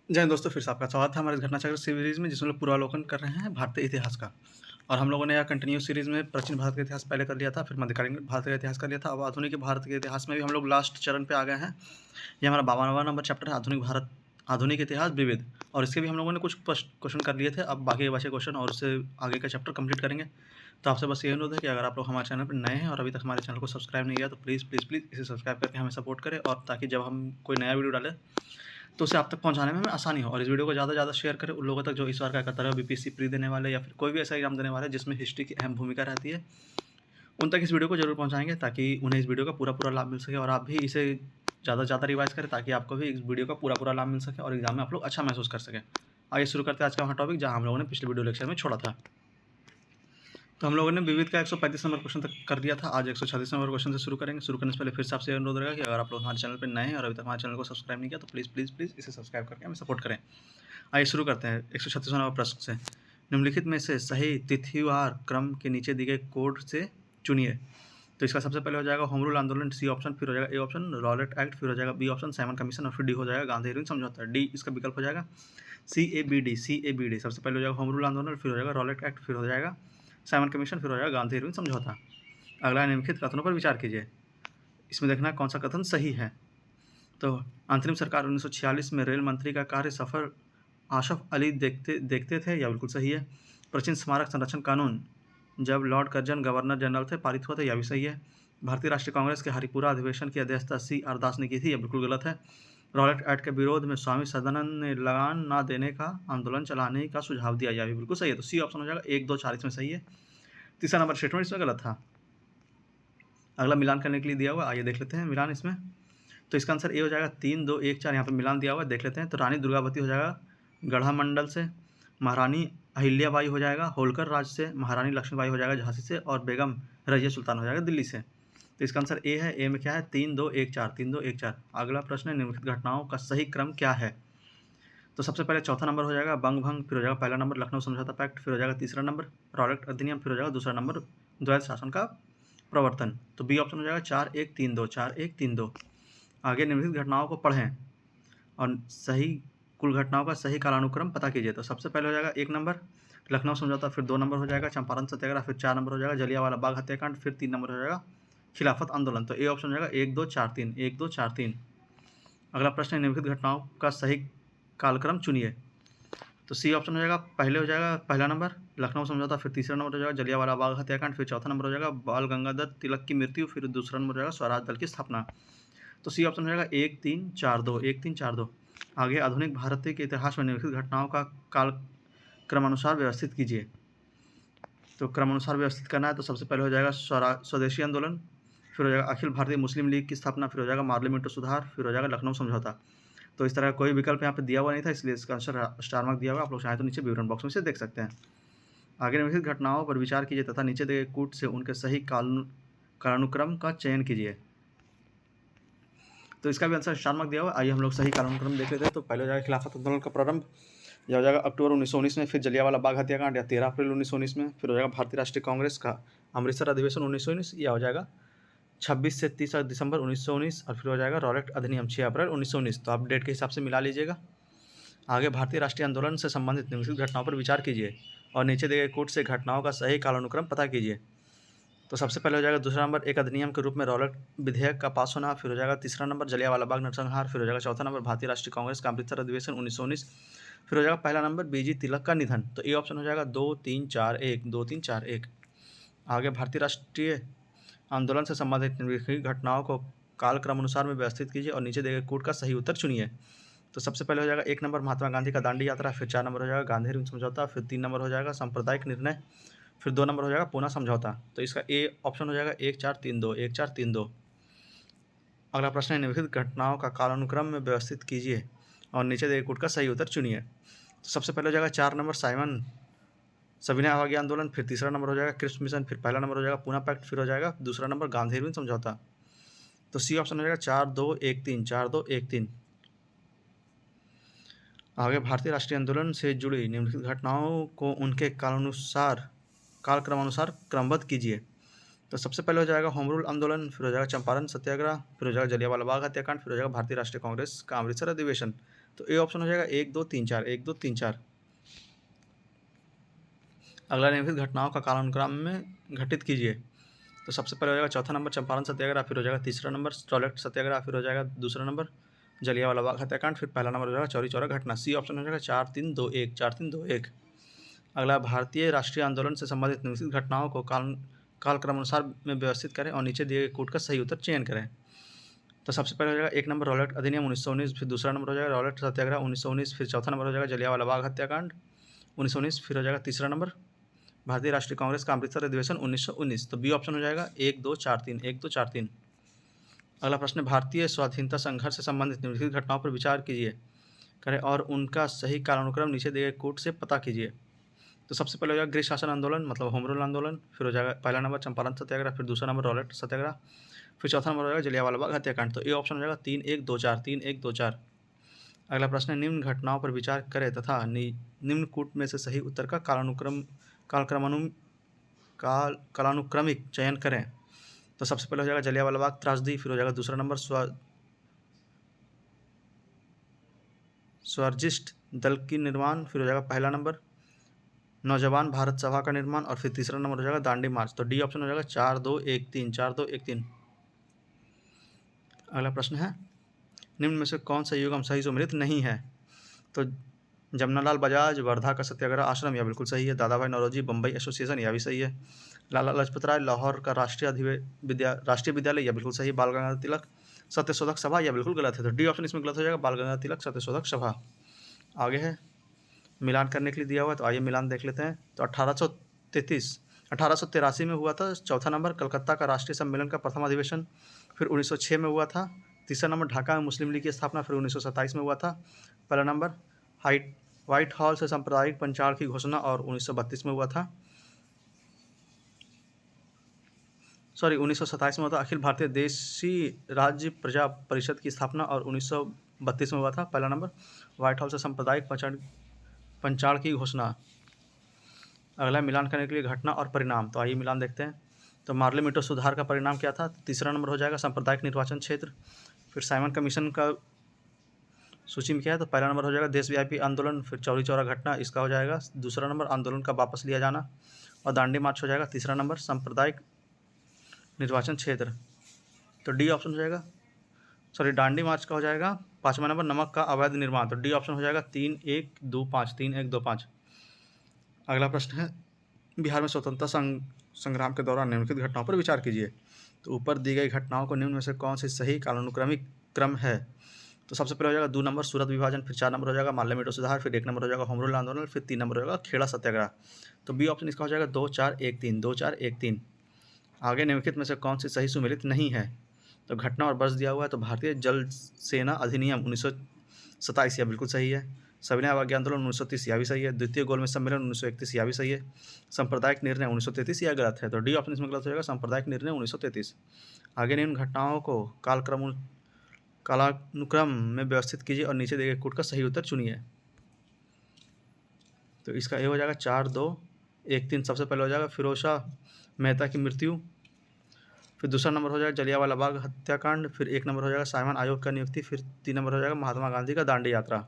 जय हिंद दोस्तों, फिर से आपका स्वागत है हमारे इस घटना चक्र सीरीज़ में, जिसमें लोग पूर्वावलोकन कर रहे हैं भारतीय इतिहास का। और हम लोगों ने यह कंटिन्यू सीरीज़ में प्राचीन भारत का इतिहास पहले कर लिया था, फिर मध्यकालीन भारत का इतिहास कर लिया था। अब आधुनिक भारत के इतिहास में भी हम लोग लास्ट चरण पे आ गए हैं। ये हमारा 52वां नंबर चैप्टर है, आधुनिक भारत, आधुनिक इतिहास विविध। और इसके भी हम लोगों ने कुछ क्वेश्चन कर लिए थे। अब बाकी बचे क्वेश्चन और उससे आगे का चैप्टर कंप्लीट करेंगे। तो आपसे बस ये अनुरोध है कि अगर आप लोग हमारे चैनल पर नए हैं और अभी तक हमारे चैनल को सब्सक्राइब नहीं किया, तो प्लीज़ प्लीज़ प्लीज़ इसे सब्सक्राइब करके हमें सपोर्ट करें, और ताकि जब हम कोई नया वीडियो डालें तो उसे आप तक पहुंचाने में हमें आसानी हो। और इस वीडियो को ज़्यादा से ज़्यादा शेयर करें उन लोगों तक जो इस बार क्या करता है, बीपीएससी प्री देने वाले या फिर कोई भी ऐसा एग्जाम देने वाले जिसमें हिस्ट्री की अहम भूमिका रहती है। उन तक इस वीडियो को जरूर पहुंचाएंगे ताकि उन्हें इस वीडियो का पूरा पूरा लाभ मिल सके, और आप भी इसे ज़्यादा से ज़्यादा रिवाइज करें ताकि आपको भी इस वीडियो का पूरा पूरा लाभ मिल सके और एग्जाम में आप लोग अच्छा महसूस कर सकें। आइए शुरू करते हैं आज का हमारा टॉपिक, जहाँ हम लोगों ने पिछले वीडियो लेक्चर में छोड़ा था। तो हम लोगों ने विविध का 135 नंबर क्वेश्चन तक कर दिया था। आज 136 नंबर क्वेश्चन से शुरू करेंगे। शुरू करने से पहले फिर से आपसे अनुरोध रहेगा कि अगर आप लोग हमारे चैनल पर नए हैं और अभी तक हमारे चैनल को सब्सक्राइब नहीं किया, तो प्लीज़ प्लीज़ प्लीज़ इसे सब्सक्राइब करके हमें सपोर्ट करें। आइए शुरू करते हैं 136वां नंबर प्रश्न से। निम्नलिखित में से सही तिथिवार क्रम के नीचे दिए गए कोड से चुनिए। तो इसका सबसे पहले हो जाएगा होम रूल आंदोलन, सी ऑप्शन, फिर हो जाएगा ए ऑप्शन रॉलेट एक्ट, फिर हो जाएगा बी ऑप्शन साइमन कमीशन, और फिर डी हो जाएगा गांधी हिरोइन समझौता। डी इसका विकल्प हो जाएगा CABD। सबसे पहले हो जाएगा होम रूल आंदोलन, फिर हो जाएगा रॉलेट एक्ट, फिर हो जाएगा साइमन कमीशन, फिर हो जाएगा गांधी हिरोइन समझौता। अगला निम्नलिखित कथनों पर विचार कीजिए। इसमें देखना कौन सा कथन सही है। तो अंतरिम सरकार 1946 में रेल मंत्री का कार्य सफर आशफ अली देखते थे, यह बिल्कुल सही है। प्राचीन स्मारक संरक्षण कानून जब लॉर्ड कर्जन गवर्नर जनरल थे पारित हुआ था, यह भी सही है। भारतीय राष्ट्रीय कांग्रेस के हरिपुरा अधिवेशन की अध्यक्षता CR दास ने की थी, यह बिल्कुल गलत है। रॉलेट एक्ट के विरोध में स्वामी सदानंद ने लगान ना देने का आंदोलन चलाने का सुझाव दिया, यह भी बिल्कुल सही है। तो सी ऑप्शन हो जाएगा 1, 2, 4 इसमें सही है। तीसरा नंबर स्टेटमेंट इसमें गलत था। अगला मिलान करने के लिए दिया हुआ, आइए देख लेते हैं मिलान इसमें। तो इसका आंसर ए हो जाएगा 3, 2, 1, 4। यहाँ पर मिलान दिया हुआ है, देख लेते हैं। तो रानी दुर्गावती हो जाएगा गढ़ा मंडल से, महारानी अहिल्याबाई हो जाएगा होलकर राज से, महारानी लक्ष्मीबाई हो जाएगा झांसी से, और बेगम रजिया सुल्तान हो जाएगा दिल्ली से। तो इसका आंसर ए है। ए में क्या है? 3, 2, 1, 4, 3, 2, 1, 4। अगला प्रश्न है निम्नलिखित घटनाओं का सही क्रम क्या है। तो सबसे पहले चौथा नंबर हो जाएगा बंग भंग, फिर हो जाएगा पहला नंबर लखनऊ समझौता पैक्ट, फिर हो जाएगा तीसरा नंबर रॉलेट अधिनियम, फिर हो जाएगा दूसरा नंबर द्वैत शासन का प्रवर्तन। तो बी ऑप्शन हो जाएगा 4, 1, 3, 2, 4, 1, 3, 2। आगे निम्नलिखित घटनाओं को पढ़ें और सही कुल घटनाओं का सही कालानुक्रम पता कीजिए। तो सबसे पहले हो जाएगा 1 नंबर लखनऊ समझौता, फिर 2 नंबर हो जाएगा चंपारण सत्याग्रह, फिर 4 नंबर हो जाएगा जलियांवाला बाग हत्याकांड, फिर 3 नंबर हो जाएगा खिलाफत आंदोलन। तो ए ऑप्शन हो जाएगा 1, 2, 4, 3, 1, 2, 4, 3। अगला प्रश्न है निम्नलिखित घटनाओं का सही कालक्रम चुनिए। तो सी ऑप्शन हो जाएगा पहले हो जाएगा पहला नंबर लखनऊ समझौता, फिर तीसरा नंबर हो जाएगा जलियांवाला बाग हत्याकांड, फिर चौथा नंबर हो जाएगा बाल गंगाधर तिलक की मृत्यु, फिर दूसरा नंबर हो जाएगा स्वराज दल की स्थापना। तो सी ऑप्शन हो जाएगा 1, 3, 4, 2, 1, 3, 4, 2। आगे आधुनिक भारतीय के इतिहास में निम्नलिखित घटनाओं का काल क्रमानुसार व्यवस्थित कीजिए। तो क्रमानुसार व्यवस्थित करना है, तो सबसे पहले हो जाएगा स्वदेशी आंदोलन, फिर हो जाएगा अखिल भारतीय मुस्लिम लीग की स्थापना, फिर हो जाएगा मार्लिमेंटो सुधार, फिर हो जाएगा लखनऊ समझौता। तो इस तरह का कोई विकल्प यहाँ पे दिया हुआ नहीं था, इसलिए इसका आंसर स्टार मार्क दिया हुआ। आप लोग चाहें तो नीचे विवरण बॉक्स में से देख सकते हैं। आगे निम्नलिखित घटनाओं पर विचार कीजिए तथा नीचे दिए गए कूट से उनके सही कालानुक्रम का चयन कीजिए। तो इसका भी आंसर स्टार मार्क दिया हुआ। आइए हम लोग सही कालानुक्रम देख लेते हैं। तो पहले हो जाएगा खिलाफत आंदोलन का प्रारंभ, यह हो जाएगा अक्टूबर 1919 में, फिर जलियांवाला बाग हत्याकांड या 13 अप्रैल 1919 में, फिर हो जाएगा भारतीय राष्ट्रीय कांग्रेस का अमृतसर अधिवेशन 1919, यह हो जाएगा 26 से 30 दिसंबर 1919, और फिर हो जाएगा रॉलेट अधिनियम 6 अप्रैल 1919। तो आप डेट के हिसाब से मिला लीजिएगा। आगे भारतीय राष्ट्रीय आंदोलन से संबंधित निम्नलिखित घटनाओं पर विचार कीजिए और नीचे दिए गए कूट से घटनाओं का सही कालानुक्रम पता कीजिए। तो सबसे पहले हो जाएगा दूसरा नंबर एक अधिनियम के रूप में रॉलेट विधेयक का पास होना, फिर हो जाएगा तीसरा नंबर जलियांवाला बाग नरसंहार, फिर हो जाएगा चौथा नंबर भारतीय राष्ट्रीय कांग्रेस का अमृतसर अधिवेशन 1919, फिर हो जाएगा पहला नंबर बीजी तिलक का निधन। तो ए ऑप्शन हो जाएगा 2, 3, 4, 1, 2, 3, 4, 1। आगे भारतीय राष्ट्रीय आंदोलन से संबंधित निम्नलिखित घटनाओं को कालक्रम अनुसार में व्यवस्थित कीजिए और नीचे दिए गए कूट का सही उत्तर चुनिए। तो सबसे पहले हो जाएगा 1 नंबर महात्मा गांधी का दांडी यात्रा, फिर 4 नंबर हो जाएगा गांधी हिरोइन समझौता, फिर 3 नंबर हो जाएगा सांप्रदायिक निर्णय, फिर 2 नंबर हो जाएगा पूना समझौता। तो इसका ए ऑप्शन हो जाएगा 1, 4, 3, 2, 1, 4, 3, 2। अगला प्रश्न है निम्नलिखित घटनाओं का कालानुक्रम में व्यवस्थित कीजिए और नीचे दिए कूट का सही उत्तर चुनिए। तो सबसे पहले हो जाएगा 4 नंबर साइमन सविनय अवज्ञा आंदोलन, फिर तीसरा नंबर हो जाएगा क्रिप्स मिशन, फिर पहला नंबर हो जाएगा पूना पैक्ट, फिर हो जाएगा दूसरा नंबर गांधी हिरोइन समझौता। तो सी ऑप्शन हो जाएगा 4, 2, 1, 3, 4, 2, 1, 3। आगे भारतीय राष्ट्रीय आंदोलन से जुड़ी निम्नलिखित घटनाओं को उनके कालक्रमानुसार क्रमबद्ध कीजिए। तो सबसे पहले हो जाएगा होम रूल आंदोलन, फिर हो जाएगा चंपारण सत्याग्रह, फिर हो जाएगा जलियांवाला बाग हत्याकांड, फिर हो जाएगा भारतीय राष्ट्रीय कांग्रेस का अमृतसर अधिवेशन। तो ए ऑप्शन हो जाएगा 1 2 3 4, 1 2 3 4। अगला निम्नलिखित घटनाओं का कालानुक्रम में घटित कीजिए। तो सबसे पहले हो जाएगा चौथा नंबर चंपारण सत्याग्रह, फिर हो जाएगा तीसरा नंबर टॉयलेट सत्याग्रह, फिर हो जाएगा दूसरा नंबर जलियांवाला बाग हत्याकांड, फिर पहला नंबर हो जाएगा चौरी चौरा घटना। सी ऑप्शन हो जाएगा 4 3 2 1, 4 3 2 1। अगला भारतीय राष्ट्रीय आंदोलन से संबंधित निम्नलिखित घटनाओं को कालक्रमानुसार में व्यवस्थित करें और नीचे दिए गए कूट का सही उत्तर चयन करें। तो सबसे पहले हो जाएगा 1 नंबर रॉलेट अधिनियम 1919, फिर दूसरा नंबर हो जाएगा रॉलेट सत्याग्रह 1919, फिर चौथा नंबर हो जाएगा जलियांवाला बाग हत्याकांड 1919, फिर हो जाएगा तीसरा नंबर भारतीय राष्ट्रीय कांग्रेस का अमृतसर अधिवेशन 1919। तो बी ऑप्शन हो जाएगा 1 2 4 3, 1 2 4 3। अगला प्रश्न, भारतीय स्वाधीनता संघर्ष से संबंधित निम्नलिखित घटनाओं पर विचार कीजिए करें और उनका सही कालानुक्रम नीचे दिए गए कूट से पता कीजिए। तो सबसे पहले हो जाएगा गृह शासन आंदोलन मतलब होम रूल आंदोलन, फिर हो जाएगा पहला नंबर चंपारण सत्याग्रह, फिर दूसरा नंबर रॉलेट सत्याग्रह, फिर चौथा नंबर हो जाएगा जलियांवाला बाग हत्याकांड। तो ए ऑप्शन हो जाएगा 3 1 2 4, 3 1 2 4। अगला प्रश्न है, निम्न घटनाओं पर विचार करें तथा निम्न कूट में से सही उत्तर का कालानुक्रमिक चयन करें। तो सबसे पहले हो जाएगा जलियांवाला बाग त्रासदी, फिर हो जाएगा दूसरा नंबर स्वादिष्ट दल की निर्माण, फिर हो जाएगा पहला नंबर नौजवान भारत सभा का निर्माण, और फिर तीसरा नंबर हो जाएगा दांडी मार्च। तो डी ऑप्शन हो जाएगा 4 2 1 3, 4 2 1 3। अगला प्रश्न है, निम्न में से कौन सा युग्म सही सुमेलित नहीं है। तो जमनालाल बजाज वर्धा का सत्याग्रह आश्रम, यह बिल्कुल सही है। दादाभाई नौरोजी बम्बई एसोसिएशन, यह भी सही है। लाला लाजपत राय लाहौर का राष्ट्रीय विद्यालय, यह बिल्कुल सही है। बाल गंगाधर तिलक सत्यशोधक सभा, यह बिल्कुल गलत है। तो डी ऑप्शन इसमें गलत हो जाएगा, बाल गंगाधर तिलक सत्यशोधक सभा। आगे है मिलान करने के लिए दिया हुआ है, तो आइए मिलान देख लेते हैं। तो 1883 में हुआ था चौथा नंबर कलकत्ता का राष्ट्रीय सम्मेलन का प्रथम अधिवेशन, फिर 1906 में हुआ था तीसरा नंबर ढाका में मुस्लिम लीग की स्थापना, फिर 1927 में हुआ था पहला नंबर व्हाइट हॉल से सांप्रदायिक पंचाल की घोषणा, और 1932 में हुआ था 1927 में हुआ था अखिल भारतीय देशी राज्य प्रजा परिषद की स्थापना, और 1932 में हुआ था पहला नंबर व्हाइट हॉल से सांप्रदायिक पंचाल की घोषणा। अगला मिलान करने के लिए घटना और परिणाम, तो आइए मिलान देखते हैं। तो मार्ले मीटो सुधार का परिणाम क्या था। तीसरा नंबर हो जाएगा सांप्रदायिक निर्वाचन क्षेत्र, फिर साइमन कमीशन का सूची में क्या है, तो पहला नंबर हो जाएगा देशव्यापी आंदोलन, फिर चौरी चौरा घटना इसका हो जाएगा दूसरा नंबर आंदोलन का वापस लिया जाना, और दांडी मार्च हो जाएगा तीसरा नंबर सांप्रदायिक निर्वाचन क्षेत्र। तो डी ऑप्शन हो जाएगा दांडी मार्च का हो जाएगा पाँचवा नंबर नमक का अवैध निर्माण। तो डी ऑप्शन हो जाएगा 3 1 2 5, 3 1 2 5। अगला प्रश्न है, बिहार में स्वतंत्रता संग्राम के दौरान निम्नलिखित घटनाओं पर विचार कीजिए। तो ऊपर दी गई घटनाओं को निम्न में से कौन सी सही कालानुक्रमिक क्रम है। तो सबसे पहले हो जाएगा 2 नंबर सूरत विभाजन, फिर 4 नंबर हो जाएगा माल्य मीटो सुधार, फिर 1 नंबर हो जाएगा होम रूल आंदोलन, फिर 3 नंबर हो जाएगा खेड़ा सत्याग्रह। तो बी ऑप्शन इसका हो जाएगा 2 4 1 3, 2 4 1 3। आगे निम्नलिखित में से कौन सी सही सुमेलित नहीं है। तो घटना और वर्ष दिया हुआ है, तो भारतीय जल सेना अधिनियम 1927, यह बिल्कुल सही है। सविनय अवज्ञा आंदोलन 1930, यह भी सही है। द्वितीय गोलमेज सम्मेलन 1931, यह भी सही है। सांप्रदायिक निर्णय 1933, यह गलत है। तो डी ऑप्शन इसमें गलत हो जाएगा, सांप्रदायिक निर्णय 1933। आगे निम्न घटनाओं को कालानुक्रम में व्यवस्थित कीजिए और नीचे दिए गए कूट का सही उत्तर चुनिए। तो इसका ए हो जाएगा 4 2 1 3। सबसे पहले हो जाएगा फिरोज शाह मेहता की मृत्यु, फिर दूसरा नंबर हो जाएगा जलियांवाला बाग हत्याकांड, फिर 1 नंबर हो जाएगा साइमन आयोग का नियुक्ति, फिर 3 नंबर हो जाएगा महात्मा गांधी का दांडी यात्रा।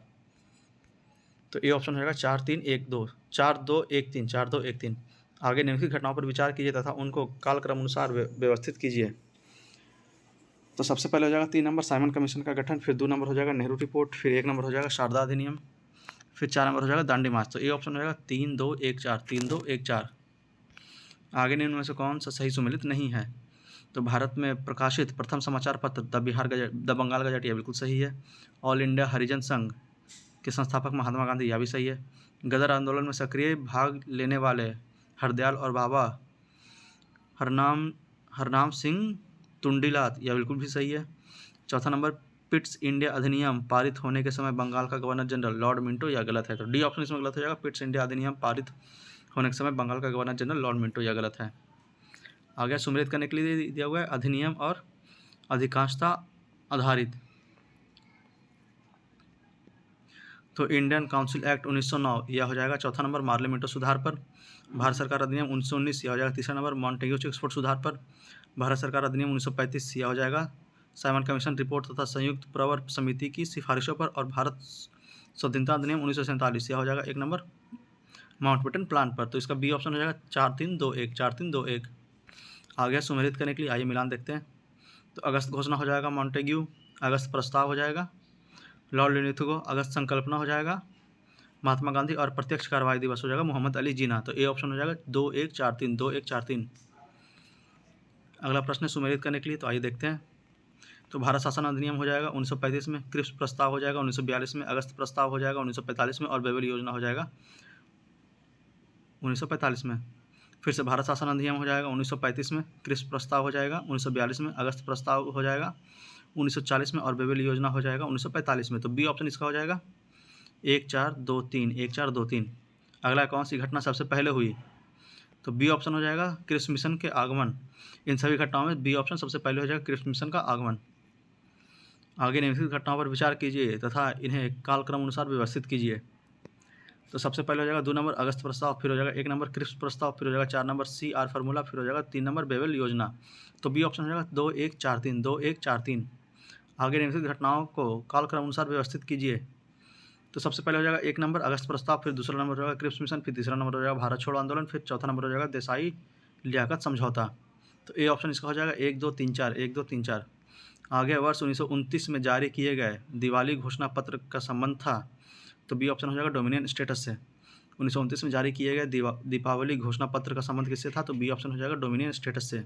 तो ए ऑप्शन हो जाएगा 4 3 1 2, 4 2 1 3, 4 2 1 3। आगे निम्नलिखित घटनाओं पर विचार कीजिए तथा उनको कालक्रम अनुसार व्यवस्थित कीजिए। तो सबसे पहले हो जाएगा 3 नंबर साइमन कमीशन का गठन, फिर 2 नंबर हो जाएगा नेहरू रिपोर्ट, फिर 1 नंबर हो जाएगा शारदा अधिनियम, फिर 4 नंबर हो जाएगा दांडी मार्च। तो ए ऑप्शन हो जाएगा 3 2 1 4, 3 2 1 4। आगे निम्न में से कौन सा सही सुमेलित नहीं है। तो भारत में प्रकाशित प्रथम समाचार पत्र द बंगाल गजट, यह बिल्कुल सही है। ऑल इंडिया हरिजन संघ के संस्थापक महात्मा गांधी, यह भी सही है। गदर आंदोलन में सक्रिय भाग लेने वाले हरदयाल और बाबा हरनाम सिंह टुंडीलाल, यह बिल्कुल भी सही है। चौथा नंबर पिट्स इंडिया अधिनियम पारित होने के समय बंगाल का गवर्नर जनरल लॉर्ड मिंटो, यह गलत है। तो डी ऑप्शन इसमें गलत हो जाएगा, पिट्स इंडिया अधिनियम पारित होने के समय बंगाल का गवर्नर जनरल लॉर्ड मिंटो, यह गलत है। आगे सुमेलित करने के लिए दिया हुआ है अधिनियम और अधिकांशता आधारित। तो इंडियन काउंसिल एक्ट 1909, यह हो जाएगा चौथा नंबर मार्ले मीटो सुधार पर। भारत सरकार अधिनियम 1919, यह हो जाएगा तीसरा नंबर मॉन्टेग्यू चिक्सफोर्ड सुधार पर। भारत सरकार अधिनियम 1935, यह हो जाएगा साइमन कमीशन रिपोर्ट तथा संयुक्त प्रवर समिति की सिफारिशों पर। और भारत स्वाधीनता अधिनियम 1947, यह हो जाएगा 1 नंबर माउंटबेटन प्लान पर। तो इसका बी ऑप्शन हो जाएगा 4321, 4321। आगे सुमेलित करने के लिए आइए मिलान देखते हैं। तो अगस्त घोषणा हो जाएगा मॉन्टेग्यू, अगस्त प्रस्ताव हो जाएगा लॉर्ड लिनिथगो, अगस्त संकल्पना हो जाएगा महात्मा गांधी, और प्रत्यक्ष कार्रवाई दिवस हो जाएगा मोहम्मद अली जिन्ना। तो ए ऑप्शन हो जाएगा 2143, 2143। अगला प्रश्न है सुमेलित करने के लिए, तो आइए देखते हैं। तो भारत शासन अधिनियम हो जाएगा 1935 में, क्रिप्स प्रस्ताव हो जाएगा 1942 में, अगस्त प्रस्ताव हो जाएगा 1945 में, और बेबल योजना हो जाएगा 1945 में। फिर से भारत शासन अधिनियम हो जाएगा 1935 में, क्रिप्स प्रस्ताव हो जाएगा 1942 में, अगस्त प्रस्ताव हो जाएगा 1940 में, और बेबल योजना हो जाएगा 1945 में। तो बी ऑप्शन इसका हो जाएगा 1423, 1423। अगला कौन सी घटना सबसे पहले हुई? तो बी ऑप्शन हो जाएगा क्रिप्स मिशन के आगमन। इन सभी घटनाओं में बी ऑप्शन सबसे पहले हो जाएगा क्रिप्स मिशन का आगमन। आगे निम्नलिखित घटनाओं पर विचार कीजिए तथा इन्हें कालक्रम अनुसार व्यवस्थित कीजिए। तो सबसे पहले हो जाएगा 2 नंबर अगस्त प्रस्ताव, फिर हो जाएगा 1 नंबर क्रिप्स प्रस्ताव, फिर हो जाएगा 4 नंबर CR फार्मूला, फिर हो जाएगा 3 नंबर बेबल योजना। तो बी ऑप्शन हो जाएगा 2143, 2143। आगे निम्नलिखित घटनाओं को कालक्रम अनुसार व्यवस्थित कीजिए। तो सबसे पहले हो जाएगा 1 नंबर अगस्त प्रस्ताव, फिर दूसरा नंबर हो जाएगा क्रिप्स मिशन, फिर तीसरा नंबर हो जाएगा भारत छोड़ो आंदोलन, फिर चौथा नंबर हो जाएगा देसाई लियाकत समझौता। तो ए ऑप्शन इसका हो जाएगा 1 2 3 4, 1 2 3 4। आगे वर्ष 1929 में जारी किए गए दिवाली घोषणा पत्र का संबंध था। तो बी ऑप्शन हो जाएगा डोमिनियन स्टेटस से। 1929 में जारी किए गए दीपावली घोषणा पत्र का संबंध किससे था? तो बी ऑप्शन हो जाएगा डोमिनियन स्टेटस से।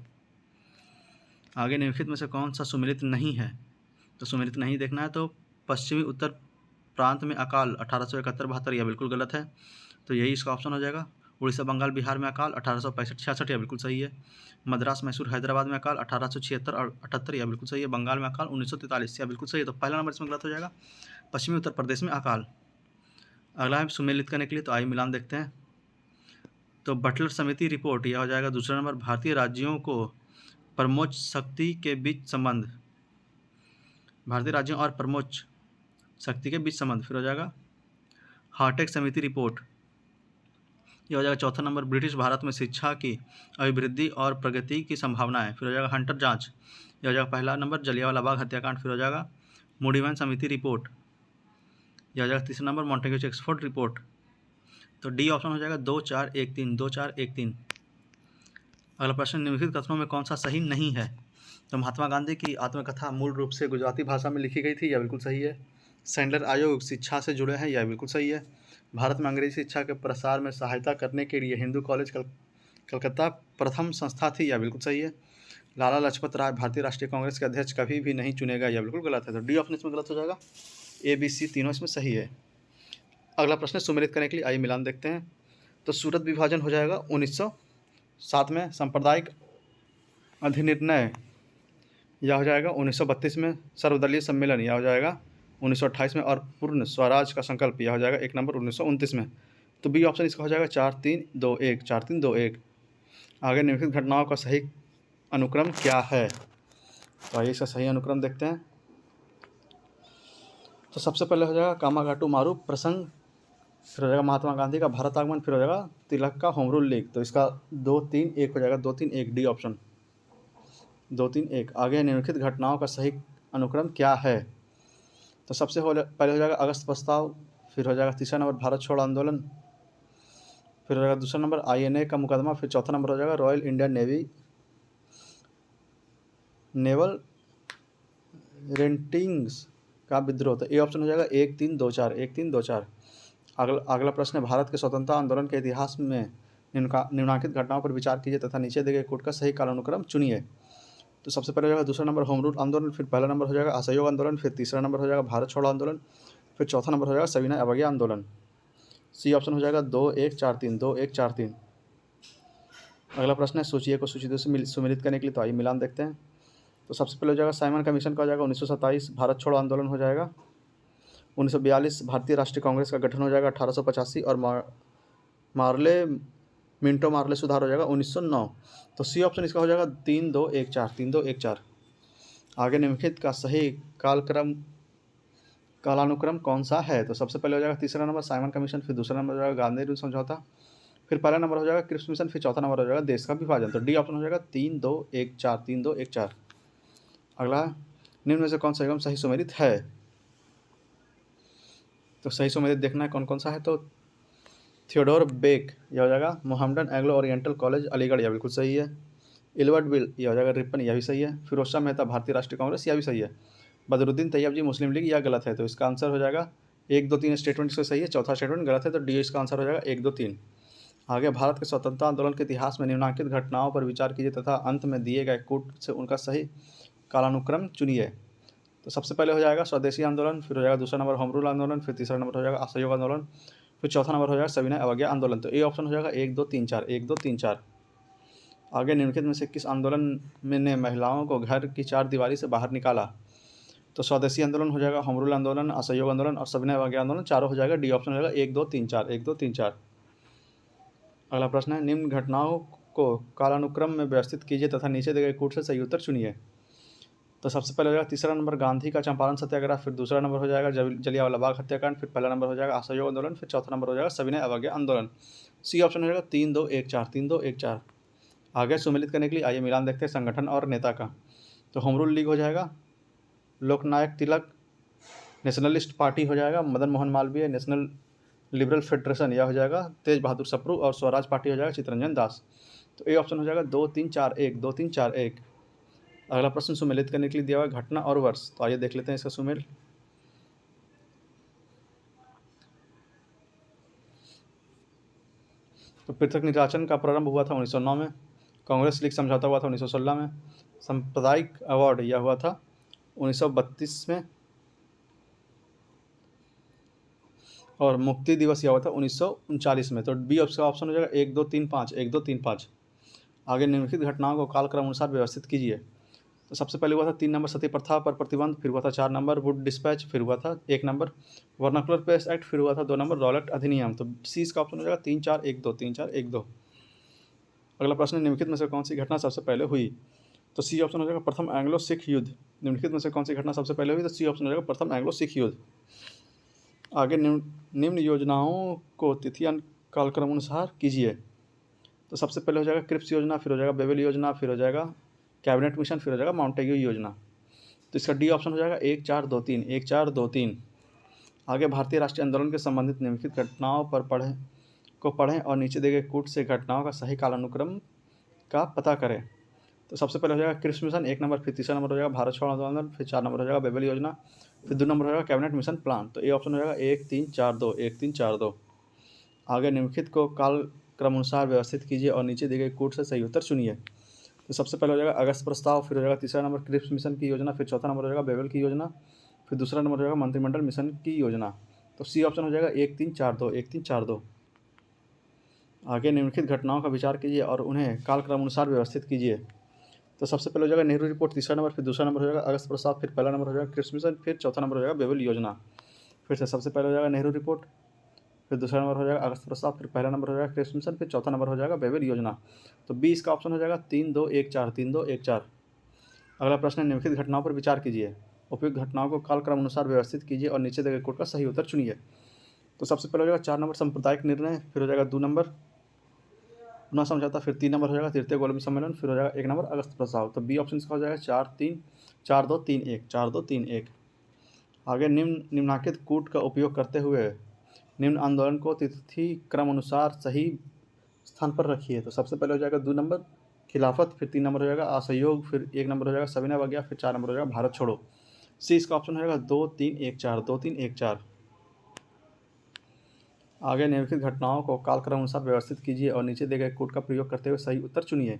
आगे निम्नलिखित में से कौन सा सुमेलित नहीं है? तो सुमेलित नहीं देखना है तो पश्चिमी उत्तर प्रांत में अकाल 1871-72, यह बिल्कुल गलत है। तो यही इसका ऑप्शन हो जाएगा। उड़ीसा बंगाल बिहार में अकाल 1865-66, यह बिल्कुल सही है। मद्रास मैसूर हैदराबाद में अकाल 1876 और 78, यह बिल्कुल सही है। बंगाल में अकाल 1943, यह बिल्कुल सही है। तो पहला नंबर इसमें गलत हो जाएगा। पश्चिमी उत्तर प्रदेश में अकाल। अगला है सुमेलित करने के लिए, तो आइए मिलान देखते हैं। तो बटलर समिति रिपोर्ट, यह हो जाएगा दूसरा नंबर। भारतीय राज्यों को परमोच्च शक्ति के बीच संबंध, भारतीय राज्यों और परमोच्च शक्ति के बीच संबंध। फिर हो जाएगा हार्टेक समिति रिपोर्ट, यह हो जाएगा चौथा नंबर। ब्रिटिश भारत में शिक्षा की अभिवृद्धि और प्रगति की संभावनाएं। फिर हो जाएगा हंटर जांच, यह हो जाएगा पहला नंबर। जलियांवाला बाग हत्याकांड। फिर हो जाएगा मूडीमैन समिति रिपोर्ट, यह हो जाएगा तीसरा नंबर। Montagu Chelmsford report. तो डी ऑप्शन हो जाएगा 2413, 2413। अगला प्रश्न, निम्नलिखित कथनों में कौन सा सही नहीं है? तो महात्मा गांधी की आत्मकथा मूल रूप से गुजराती भाषा में लिखी गई थी, यह बिल्कुल सही है। सैंडलर आयोग शिक्षा से जुड़े हैं, यह बिल्कुल सही है। भारत में अंग्रेजी शिक्षा के प्रसार में सहायता करने के लिए हिंदू कॉलेज कलकत्ता प्रथम संस्था थी, यह बिल्कुल सही है। लाला लाजपत राय भारतीय राष्ट्रीय कांग्रेस के अध्यक्ष कभी भी नहीं चुनेगा, यह बिल्कुल गलत है। तो डी ऑप्शन इसमें गलत हो जाएगा। ABC तीनों इसमें सही है। अगला प्रश्न सुमेलित करने के लिए आइए मिलान देखते हैं। तो सूरत विभाजन हो जाएगा 1907 में। सांप्रदायिक अधिनिर्णय, यह हो जाएगा 1932 में। सर्वदलीय सम्मेलन, यह हो जाएगा 1928 में। और पूर्ण स्वराज का संकल्प, यह हो जाएगा 1 नंबर 1929 में। तो बी ऑप्शन इसका हो जाएगा 4321, 4321। आगे निम्नलिखित घटनाओं का सही अनुक्रम क्या है? तो आइए इसका सही अनुक्रम देखते हैं। तो सबसे पहले हो जाएगा कामाघाटू मारू प्रसंग, फिर हो जाएगा महात्मा गांधी का भारत आगमन, फिर हो जाएगा तिलक का होम रूल लीग। तो इसका 2-3-1 हो जाएगा, 2-3-1, डी ऑप्शन 2-3-1। आगे निम्नलिखित घटनाओं का सही अनुक्रम क्या है? तो सबसे पहले हो जाएगा अगस्त प्रस्ताव, फिर हो जाएगा तीसरा नंबर भारत छोड़ो आंदोलन, फिर हो जाएगा दूसरा नंबर INA का मुकदमा, फिर चौथा नंबर हो जाएगा रॉयल इंडियन नेवल रेंटिंग्स का विद्रोह। तो ए ऑप्शन हो जाएगा 1324, 1324। अगला प्रश्न है भारत के स्वतंत्रता आंदोलन के इतिहास में निम्नलिखित घटनाओं पर विचार कीजिए तथा नीचे दिए गए कोड का सही कालानुक्रम चुनिए। तो सबसे पहले हो जाएगा दूसरा नंबर होम रूल आंदोलन, फिर पहला नंबर हो जाएगा असहयोग आंदोलन, फिर तीसरा नंबर हो जाएगा भारत छोड़ो आंदोलन, फिर चौथा नंबर हो जाएगा सविनय अवज्ञा आंदोलन। सी ऑप्शन हो जाएगा 2143, 2143। अगला प्रश्न है सूची ए को सूची 2 से सुमेलित करने के लिए, तो आइए मिलान देखते हैं। तो सबसे पहले हो जाएगा साइमन कमीशन का हो जाएगा 1927, भारत छोड़ो आंदोलन हो जाएगा 1942, भारतीय राष्ट्रीय कांग्रेस का गठन हो जाएगा 1885, और मिंटो मार्ले सुधार हो जाएगा 1909। तो सी ऑप्शन इसका हो जाएगा 3214, 3214। आगे निम्नलिखित का सही कालानुक्रम कौन सा है? तो सबसे पहले हो जाएगा तीसरा नंबर साइमन कमीशन, फिर दूसरा नंबर हो जाएगा गांधी रूल समझौता, फिर पहला नंबर हो जाएगा क्रिप्स मिशन, फिर चौथा नंबर हो जाएगा देश का विभाजन। तो डी ऑप्शन हो जाएगा 3214, 3214। अगला, निम्न में से कौन सा एवं सही सुमेलित है? तो सही सुमेलित देखना है कौन कौन सा है। तो थियोडोर बेक, यह हो जाएगा Mohammedan Anglo oriental college Aligarh, यह बिल्कुल सही है। इलवर्ट बिल, यह हो जाएगा रिपन, यह भी सही है। फिरोज शाह मेहता भारतीय राष्ट्रीय कांग्रेस, यह भी सही है। बदरुद्दीन तैयब जी मुस्लिम लीग, यह गलत है। तो इसका आंसर हो जाएगा 1 2 3 स्टेटमेंट इसका सही है, चौथा स्टेटमेंट गलत है। तो डी इसका आंसर हो जाएगा 1 2 3। आगे भारत के स्वतंत्रता आंदोलन के इतिहास में निम्नलिखित घटनाओं पर विचार कीजिए तथा अंत में दिए गए कूट से उनका सही कालानुक्रम चुनिए। तो सबसे पहले हो जाएगा स्वदेशी आंदोलन, फिर हो जाएगा दूसरा नंबर होम रूल आंदोलन, फिर तीसरा नंबर हो जाएगा असहयोग आंदोलन, फिर चौथा नंबर हो जाएगा सविनय अवज्ञा आंदोलन। तो ए ऑप्शन हो जाएगा 1 2 3 4, 1 2 3 4। आगे निम्नलिखित में से किस आंदोलन में ने महिलाओं को घर की चार दीवारी से बाहर निकाला। तो स्वदेशी आंदोलन हो जाएगा, होम रूल आंदोलन, असहयोग आंदोलन और सविनय अवज्ञा आंदोलन, चारों हो जाएगा। डी ऑप्शन हो जाएगा 1 2 3 4, 1 2 3 4। अगला प्रश्न है निम्न घटनाओं को कालानुक्रम में व्यवस्थित कीजिए तथा नीचे दिए गए कूट से सही उत्तर चुनिए। तो सबसे पहले हो जाएगा तीसरा नंबर गांधी का चंपारण सत्याग्रह, फिर दूसरा नंबर हो जाएगा जलियांवाला बाग हत्याकांड, फिर पहला नंबर हो जाएगा असहयोग आंदोलन, फिर चौथा नंबर हो जाएगा सविनय अवज्ञा आंदोलन। सी ऑप्शन हो जाएगा 3 2 1 4, 3 2 1 4। आगे सुमेलित करने के लिए आइए मिलान देखते हैं संगठन और नेता का। तो होम रूल लीग हो जाएगा लोकनायक तिलक, नेशनलिस्ट पार्टी हो जाएगा Madan Mohan Malviya, national liberal federation यह हो जाएगा तेज बहादुर सप्रू, और स्वराज पार्टी हो जाएगा चितरंजन दास। तो ए ऑप्शन हो जाएगा 2 3 4 1, 2 3 4 1। अगला प्रश्न सुमेलित करने के लिए दिया हुआ है घटना और वर्ष। तो आइए देख लेते हैं इसका सुमेल। तो पृथक निर्वाचन का प्रारंभ हुआ था 1909 में, कांग्रेस लीग समझौता हुआ था 1916 में, सांप्रदायिक अवार्ड यह हुआ था 1932 में, और मुक्ति दिवस यह हुआ था 1939 में। तो बी का ऑप्शन हो जाएगा 1 2 3 5, 1 2 3 5। आगे निम्नलिखित घटनाओं को कालक्रम अनुसार व्यवस्थित कीजिए। तो सबसे पहले हुआ था 3 नंबर सती प्रथा पर प्रतिबंध, फिर हुआ था 4 नंबर वुड डिस्पैच, फिर हुआ था 1 नंबर वर्नाकुलर प्रेस एक्ट, फिर हुआ था 2 नंबर रॉलेट अधिनियम। तो सी इसका ऑप्शन हो जाएगा 3 4 1 2, 3 4 1 2। अगला प्रश्न निम्नलिखित में से कौन सी घटना सबसे पहले हुई। तो सी ऑप्शन हो जाएगा प्रथम एंग्लो सिख युद्ध। निम्नलिखित में से कौन सी घटना सबसे पहले हुई। तो सी ऑप्शन हो जाएगा प्रथम एंग्लो सिख युद्ध। आगे निम्न योजनाओं को तिथि कालक्रम अनुसार कीजिए। तो सबसे पहले हो जाएगा क्रिप्स योजना, फिर हो जाएगा बेबल योजना, फिर हो जाएगा कैबिनेट मिशन, फिर हो जाएगा माउंटेग्यू योजना। तो इसका डी ऑप्शन हो जाएगा 1 4 2 3, 1 4 2 3। आगे भारतीय राष्ट्रीय आंदोलन के संबंधित निम्नलिखित घटनाओं पर पढ़ें और नीचे दिए गए कूट से घटनाओं का सही कालानुक्रम का पता करें। तो सबसे पहले हो जाएगा क्रिप्स मिशन 1 नंबर, फिर तीसरा नंबर हो जाएगा भारत छोड़ो आंदोलन, फिर 4 नंबर हो जाएगा बेबल योजना, फिर 2 नंबर हो जाएगा कैबिनेट मिशन प्लान। तो ए ऑप्शन हो जाएगा 1 3 4 2, 1 3 4 2। आगे निम्नलिखित को काल क्रमानुसार व्यवस्थित कीजिए और नीचे दिए गए कूट से सही उत्तर चुनिए। तो सबसे पहले हो जाएगा अगस्त प्रस्ताव, फिर हो जाएगा तीसरा नंबर क्रिप्स मिशन की योजना, फिर चौथा नंबर हो जाएगा बेबल की योजना, फिर दूसरा नंबर हो जाएगा मंत्रिमंडल मिशन की योजना। तो सी ऑप्शन हो जाएगा 1 3 4 2, 1 3 4 2। आगे निम्नलिखित घटनाओं का विचार कीजिए और उन्हें कालक्रमानुसार व्यवस्थित कीजिए। तो सबसे पहले हो जाएगा नेहरू रिपोर्ट तीसरा नंबर, फिर दूसरा नंबर हो जाएगा अगस्त प्रस्ताव, फिर पहला नंबर हो जाएगा क्रिप्स मिशन, फिर चौथा नंबर हो जाएगा बेबल योजना। फिर से सबसे पहले हो जाएगा नेहरू रिपोर्ट, फिर दूसरा नंबर हो जाएगा अगस्त प्रस्ताव, फिर पहला नंबर हो जाएगा क्रिप्स मिशन, फिर चौथा नंबर हो जाएगा बेबल योजना। तो बी इसका ऑप्शन हो जाएगा 3 2 1 4, 3 2 1 4। अगला प्रश्न है निम्नलिखित घटनाओं पर विचार कीजिए, उपयुक्त घटनाओं को कालक्रम अनुसार व्यवस्थित कीजिए और नीचे दिए गए कोड का सही उत्तर चुनिए। तो सबसे पहले हो जाएगा 4 नंबर सांप्रदायिक निर्णय, फिर हो जाएगा 2 नंबर पुनः समझौता, फिर 3 नंबर हो जाएगा तृतीय गोलमेज सम्मेलन, फिर हो जाएगा 1 नंबर अगस्त प्रस्ताव। तो बी ऑप्शन इसका हो जाएगा 4 3 4 2 3 1, 4 2 3 1। आगे निम्नांकित कूट का उपयोग करते हुए निम्न आंदोलन को तिथि क्रम अनुसार सही स्थान पर रखिए। तो सबसे पहले हो जाएगा 2 नंबर खिलाफत, फिर 3 नंबर हो जाएगा असहयोग, फिर 1 नंबर हो जाएगा सविनय अवज्ञा, फिर 4 नंबर हो जाएगा भारत छोड़ो। सी इसका ऑप्शन हो जाएगा 2 3 1 4, 2 3 1 4। आगे निम्नलिखित घटनाओं को कालक्रम अनुसार व्यवस्थित कीजिए और नीचे दिए गए कोड का प्रयोग करते हुए सही उत्तर चुनिए।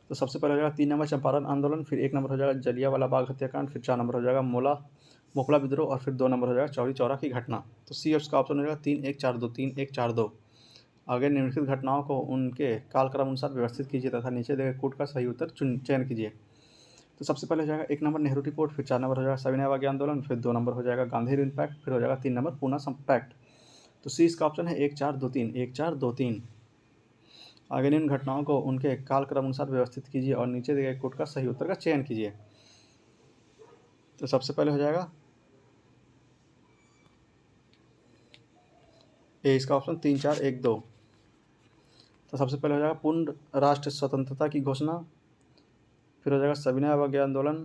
तो सबसे पहले हो जाएगा 3 नंबर चंपारण आंदोलन, फिर 1 नंबर हो जाएगा जलियांवाला बाग हत्याकांड, फिर 4 नंबर हो जाएगा मोपला विद्रोह, और फिर 2 नंबर हो जाएगा चौरी चौरा की घटना। तो सी का ऑप्शन हो जाएगा 3 1 4 2, 3 1 4 2। आगे निम्नलिखित घटनाओं को उनके कालक्रम अनुसार व्यवस्थित कीजिए तथा नीचे दिए गए कोड का सही उत्तर चयन कीजिए। तो सबसे पहले हो जाएगा 1 नंबर नेहरू रिपोर्ट, फिर 4 नंबर हो जाएगा सविनय अवज्ञा आंदोलन, फिर 2 नंबर हो जाएगा गांधी इम्पैक्ट, फिर हो जाएगा 3 नंबर पूना पैक्ट। तो सी इसका ऑप्शन है 1 4 2 3, 1 4 2 3। आगे निम्न घटनाओं को उनके कालक्रम अनुसार व्यवस्थित कीजिए और नीचे दिए गए कोड का सही उत्तर का चयन कीजिए। तो सबसे पहले हो जाएगा ए इसका ऑप्शन 3 4 1 2। तो सबसे पहले हो जाएगा पूर्ण राष्ट्र स्वतंत्रता की घोषणा, फिर हो जाएगा सविनय अवज्ञा आंदोलन,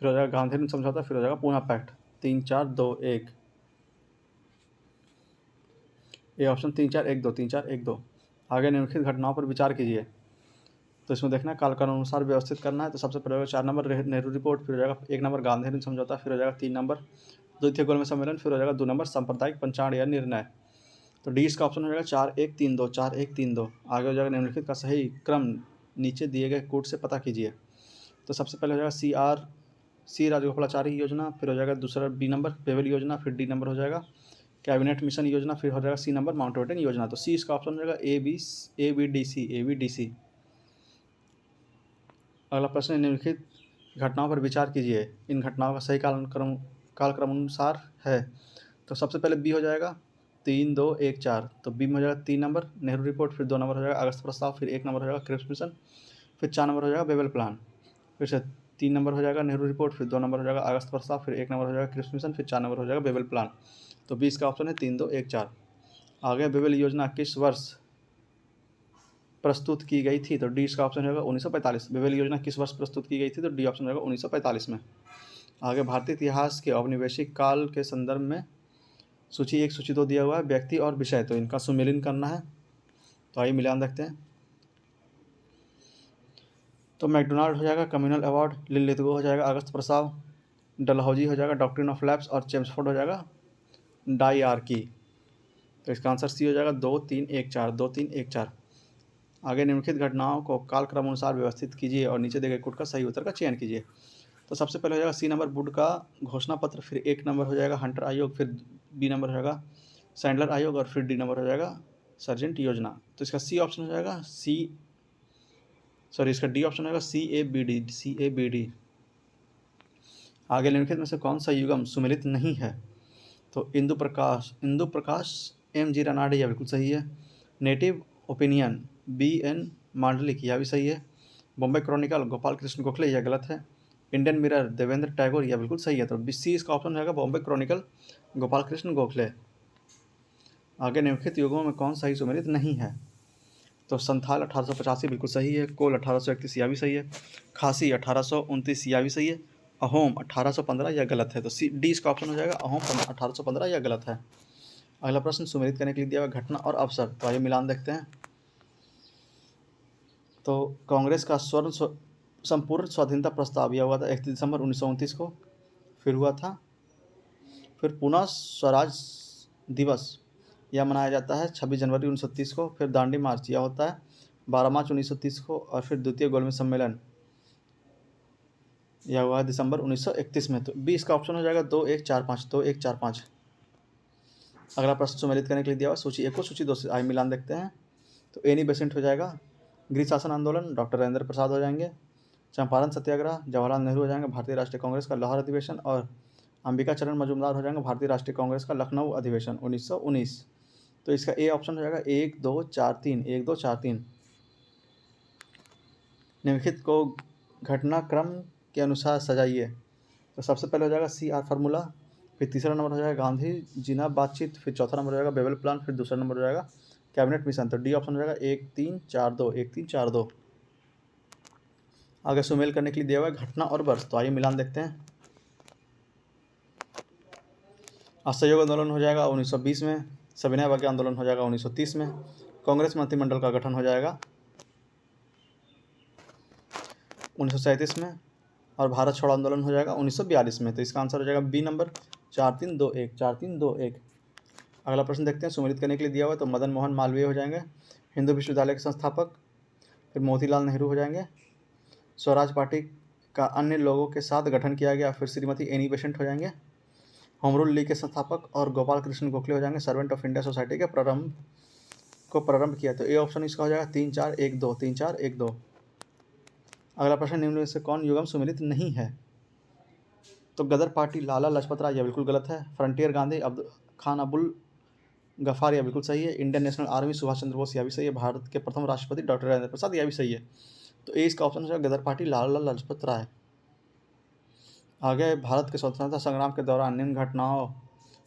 फिर हो जाएगा गांधी समझौता, फिर हो जाएगा पूना पैक्ट। 3 4 2 1। A option 3 4 1 2 3 4 1 2। आगे निम्नलिखित घटनाओं पर विचार कीजिए। तो इसमें देखना कालक्रम अनुसार व्यवस्थित करना है। तो सबसे पहले 4 नंबर नेहरू रिपोर्ट, फिर हो जाएगा 1 नंबर गांधी हिंद समझौता, फिर हो जाएगा 3 नंबर द्वितीय गोलमेज सम्मेलन, फिर हो जाएगा 2 नंबर सांप्रदायिक पंचांग या निर्णय। तो डी इसका ऑप्शन हो जाएगा 4 1 3 2 4 1 3 2। आगे हो जाएगा निम्नलिखित का सही क्रम नीचे दिए गए कोड से पता कीजिए। तो सबसे पहले हो जाएगा सी राजगोपालाचारी योजना, फिर हो जाएगा दूसरा बी नंबर पेवेल योजना, फिर डी नंबर हो जाएगा कैबिनेट मिशन योजना, फिर हो जाएगा सी नंबर माउंटबेटन योजना। तो सी इसका ऑप्शन हो जाएगा ए बी डी सी। अगला प्रश्न निम्नलिखित घटनाओं पर विचार कीजिए, इन घटनाओं का सही कालक्रम अनुसार है। तो सबसे पहले बी हो जाएगा 3 2 1 4। तो बी में हो जाएगा 3 नंबर नेहरू रिपोर्ट, फिर 2 नंबर हो जाएगा अगस्त प्रस्ताव, फिर 1 नंबर हो जाएगा क्रिप्स मिशन, फिर 4 नंबर हो जाएगा बेबल प्लान। फिर से 3 नंबर हो जाएगा नेहरू रिपोर्ट, फिर 2 नंबर हो जाएगा अगस्त प्रस्ताव, फिर 1 नंबर हो जाएगा क्रिप्स मिशन, फिर 4 नंबर हो जाएगा बेबल प्लान। तो बी इसका ऑप्शन है 3 2 1 4। आगे बेबल योजना किस वर्ष प्रस्तुत की गई थी? तो डी इसका ऑप्शन होगा 1945। बेबल योजना किस वर्ष प्रस्तुत की गई थी? तो डी ऑप्शन होगा 1945 में। आगे भारतीय इतिहास के औपनिवेशिक काल के संदर्भ में सूची 1 सूची 2 दिया हुआ है, व्यक्ति और विषय, तो इनका सुमेलिन करना है। तो आइए मिलान देखते हैं। तो मैकडोनाल्ड हो जाएगा कम्युनल अवार्ड, लिलिथगो हो जाएगा अगस्त प्रस्ताव, डलहौजी हो जाएगा डॉक्ट्रिन ऑफ लैप्स, और चेम्सफोर्ड हो जाएगा डायआर्की। तो इसका आंसर सी हो जाएगा 2 3 1 4 2 3 1 4। आगे निम्नलिखित घटनाओं को कालक्रम अनुसार व्यवस्थित कीजिए और नीचे दिए गए कोड का सही उत्तर का चयन कीजिए। तो सबसे पहले हो जाएगा सी नंबर वुड का घोषणा पत्र, फिर 1 नंबर हो जाएगा हंटर आयोग, फिर बी नंबर हो जाएगा सैंडलर आयोग, और फिर डी नंबर हो जाएगा सर्जेंट योजना। तो इसका सी ऑप्शन हो जाएगा इसका डी ऑप्शन होगा CABD। आगे निम्नलिखित में से कौन सा युगम सुमेलित नहीं है? तो इंदु प्रकाश MG रनाडे, यह बिल्कुल सही है। नेटिव ओपिनियन BN मांडलिक, यह भी सही है। बॉम्बे क्रॉनिकल गोपाल कृष्ण गोखले, यह गलत है। इंडियन मिरर देवेंद्र टैगोर, यह बिल्कुल सही है। तो सी इसका ऑप्शन रहेगा बॉम्बे क्रॉनिकल गोपाल कृष्ण गोखले। आगे निम्नलिखित युगों में कौन सही सुमेलित नहीं है? तो संथाल 1885 बिल्कुल सही है। कोल 1831, यह भी सही है। खासी 1829, यह भी सही है। अहोम 1815, यह गलत है। तो डी इसका ऑप्शन हो जाएगा अहोम 1815, यह गलत है। अगला प्रश्न सुमेलित करने के लिए दिया हुआ घटना और अवसर, तो आइए मिलान देखते हैं। तो कांग्रेस का संपूर्ण स्वाधीनता प्रस्ताव यह हुआ था 31 दिसंबर 1929 को, फिर हुआ था फिर पुनः स्वराज दिवस यह मनाया जाता है 26 जनवरी 1930 को, फिर दांडी मार्च यह होता है 12 मार्च 1930 को, और फिर द्वितीय गोलमेज सम्मेलन यह हुआ है दिसंबर 1931 में। तो बी इसका ऑप्शन हो जाएगा 2 1 4 5 2 1 4 5। अगला प्रश्न सुमेलित करने के लिए दिया हुआ सूची 1 को सूची 2 से आइए मिलान देखते हैं। तो एनी बेसेंट हो जाएगा गृह शासन आंदोलन, डॉक्टर राजेंद्र प्रसाद हो जाएंगे चंपारण सत्याग्रह, जवाहरलाल नेहरू हो जाएंगे भारतीय राष्ट्रीय कांग्रेस का लाहौर अधिवेशन, और अंबिका चरण मजूमदार हो जाएंगे भारतीय राष्ट्रीय कांग्रेस का लखनऊ अधिवेशन 1919। तो इसका ए ऑप्शन हो जाएगा 1 2 4 3 1 2 4 3। निम्नलिखित को घटनाक्रम के अनुसार सजाइए। तो सबसे पहले हो जाएगा CR फार्मूला, फिर तीसरा नंबर हो जाएगा गांधी जिना बातचीत, फिर चौथा नंबर हो जाएगा बेबल प्लान, फिर दूसरा नंबर हो जाएगा कैबिनेट मिशन। तो डी ऑप्शन हो जाएगा 1 3 4 2 1 3 4 2। आगे सुमेल करने के लिए दिया हुआ है घटना और वर्ष, तो आइए मिलान देखते हैं। असहयोग आंदोलन हो जाएगा 1920 में, सविनय अवज्ञा आंदोलन हो जाएगा 1930 में, कांग्रेस मंत्रिमंडल का गठन हो जाएगा 1937 में, और भारत छोड़ो आंदोलन हो जाएगा 1942 में। तो इसका आंसर हो जाएगा बी नंबर 4 3 2 1 4 3 2 1। अगला प्रश्न देखते हैं सुमेलित करने के लिए दिया हुआ है। तो मदन मोहन मालवीय हो जाएंगे हिंदू विश्वविद्यालय के संस्थापक, फिर मोतीलाल नेहरू हो जाएंगे स्वराज पार्टी का अन्य लोगों के साथ गठन किया गया, फिर श्रीमती एनी बेसेंट हो जाएंगे होम रूल लीग के संस्थापक, और गोपाल कृष्ण गोखले हो जाएंगे सर्वेंट ऑफ इंडिया सोसाइटी के प्रारंभ किया। तो ए ऑप्शन इसका हो जाएगा 3 4 1 2 3 4 1 2। अगला प्रश्न निम्न में से कौन युगम सुमेलित नहीं है? तो गदर पार्टी लाला लाजपत राय, यह बिल्कुल गलत है। फ्रंटियर गांधी खान अबुल गफार, यह बिल्कुल सही है। Indian national army Subhash Chandra Bose, यह भी सही है। भारत के प्रथम राष्ट्रपति डॉक्टर राजेंद्र प्रसाद, यह भी सही है। तो ए इसका ऑप्शन है गदर पार्टी लाला लाजपत राय। आगे भारत के स्वतंत्रता संग्राम के दौरान निम्न घटनाओं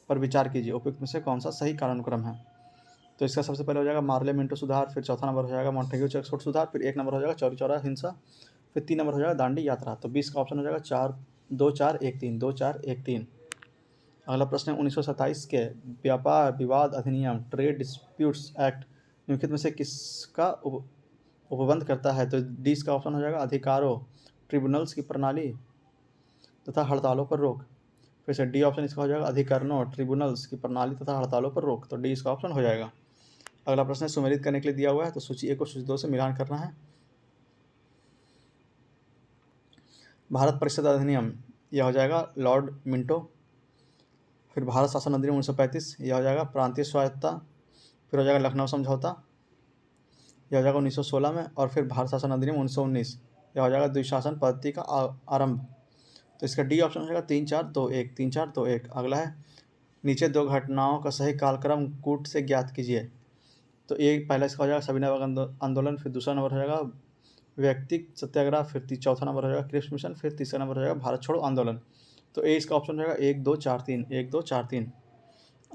पर विचार कीजिए, उपयुक्त में से कौन सा सही कालानुक्रम है? तो इसका सबसे पहले हो जाएगा मार्ले मिंटो सुधार, फिर चौथा नंबर हो जाएगा मॉन्टेग्यू चेक्सफोर्ड सुधार, फिर 1 नंबर हो जाएगा चौरी चौरा हिंसा, फिर 3 नंबर हो जाएगा दांडी यात्रा। तो 20 का ऑप्शन हो जाएगा 2 4 1 3 2 4 1 3। अगला प्रश्न है 1927 के व्यापार विवाद अधिनियम ट्रेड डिस्प्यूट्स एक्ट निम्नलिखित में से किसका उपबंध करता है? तो डी इसका ऑप्शन हो जाएगा अधिकारों, ट्रिब्यूनल्स की प्रणाली तथा हड़तालों पर रोक। फिर से डी ऑप्शन इसका हो जाएगा अधिकरणों, ट्रिब्यूनल्स की प्रणाली तथा हड़तालों पर रोक। तो डी इसका ऑप्शन हो जाएगा। अगला प्रश्न है सुमेलित करने के लिए दिया हुआ है, तो सूची 1 को सूची 2 से मिलान करना है। भारत परिषद अधिनियम यह हो जाएगा लॉर्ड मिंटो। फिर भारत शासन अधिनियम 1935 यह हो जाएगा प्रांतीय स्वायत्तता। फिर हो जाएगा लखनऊ समझौता, यह हो जाएगा 1916 में। और फिर भारत शासन अधिनियम 1919 यह हो जाएगा द्विशासन पद्धति का आरंभ। तो इसका डी ऑप्शन हो जाएगा 3-4-2-1, 3-4-2-1। अगला है नीचे दो घटनाओं का सही कालक्रम कूट से ज्ञात कीजिए। तो एक पहला इसका हो जाएगा सविनय अवज्ञा आंदोलन। फिर दूसरा नंबर हो जाएगा व्यक्तिक सत्याग्रह। फिर चौथा नंबर हो जाएगा क्रिप्स मिशन। फिर तीसरा नंबर हो जाएगा भारत छोड़ो आंदोलन। तो ए इसका ऑप्शन हो जाएगा 1-2-4-3, 1-2-4-3।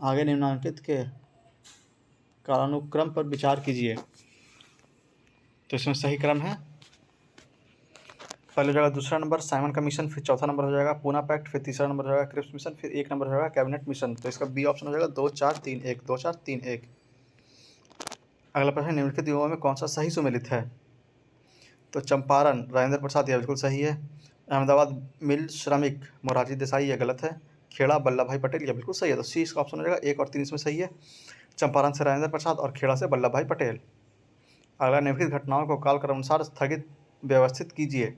आगे निम्नांकित के कालानुक्रम पर विचार कीजिए। तो इसमें सही क्रम है, पहले हो जाएगा दूसरा नंबर साइमन कमीशन। फिर चौथा नंबर हो जाएगा पूना पैक्ट। फिर तीसरा नंबर हो जाएगा क्रिप्स मिशन। फिर एक नंबर हो जाएगा कैबिनेट मिशन। तो इसका बी ऑप्शन हो जाएगा 2-4-3-1, 2-4-3-1। अगला प्रश्न निम्नलिखित युगों में कौन सा सही सुमेलित है? तो चंपारण राजेंद्र प्रसाद, यह बिल्कुल सही है। अहमदाबाद मिल श्रमिक मोरारजी देसाई, यह गलत है। खेड़ा वल्लभ भाई पटेल, यह बिल्कुल सही है। तो सी इसका ऑप्शन हो जाएगा 1 और 3 इसमें सही है। चंपारण से राजेंद्र प्रसाद और खेड़ा से वल्लभ भाई पटेल। अगला निम्नलिखित घटनाओं को कालक्रम अनुसार स्थगित व्यवस्थित कीजिए।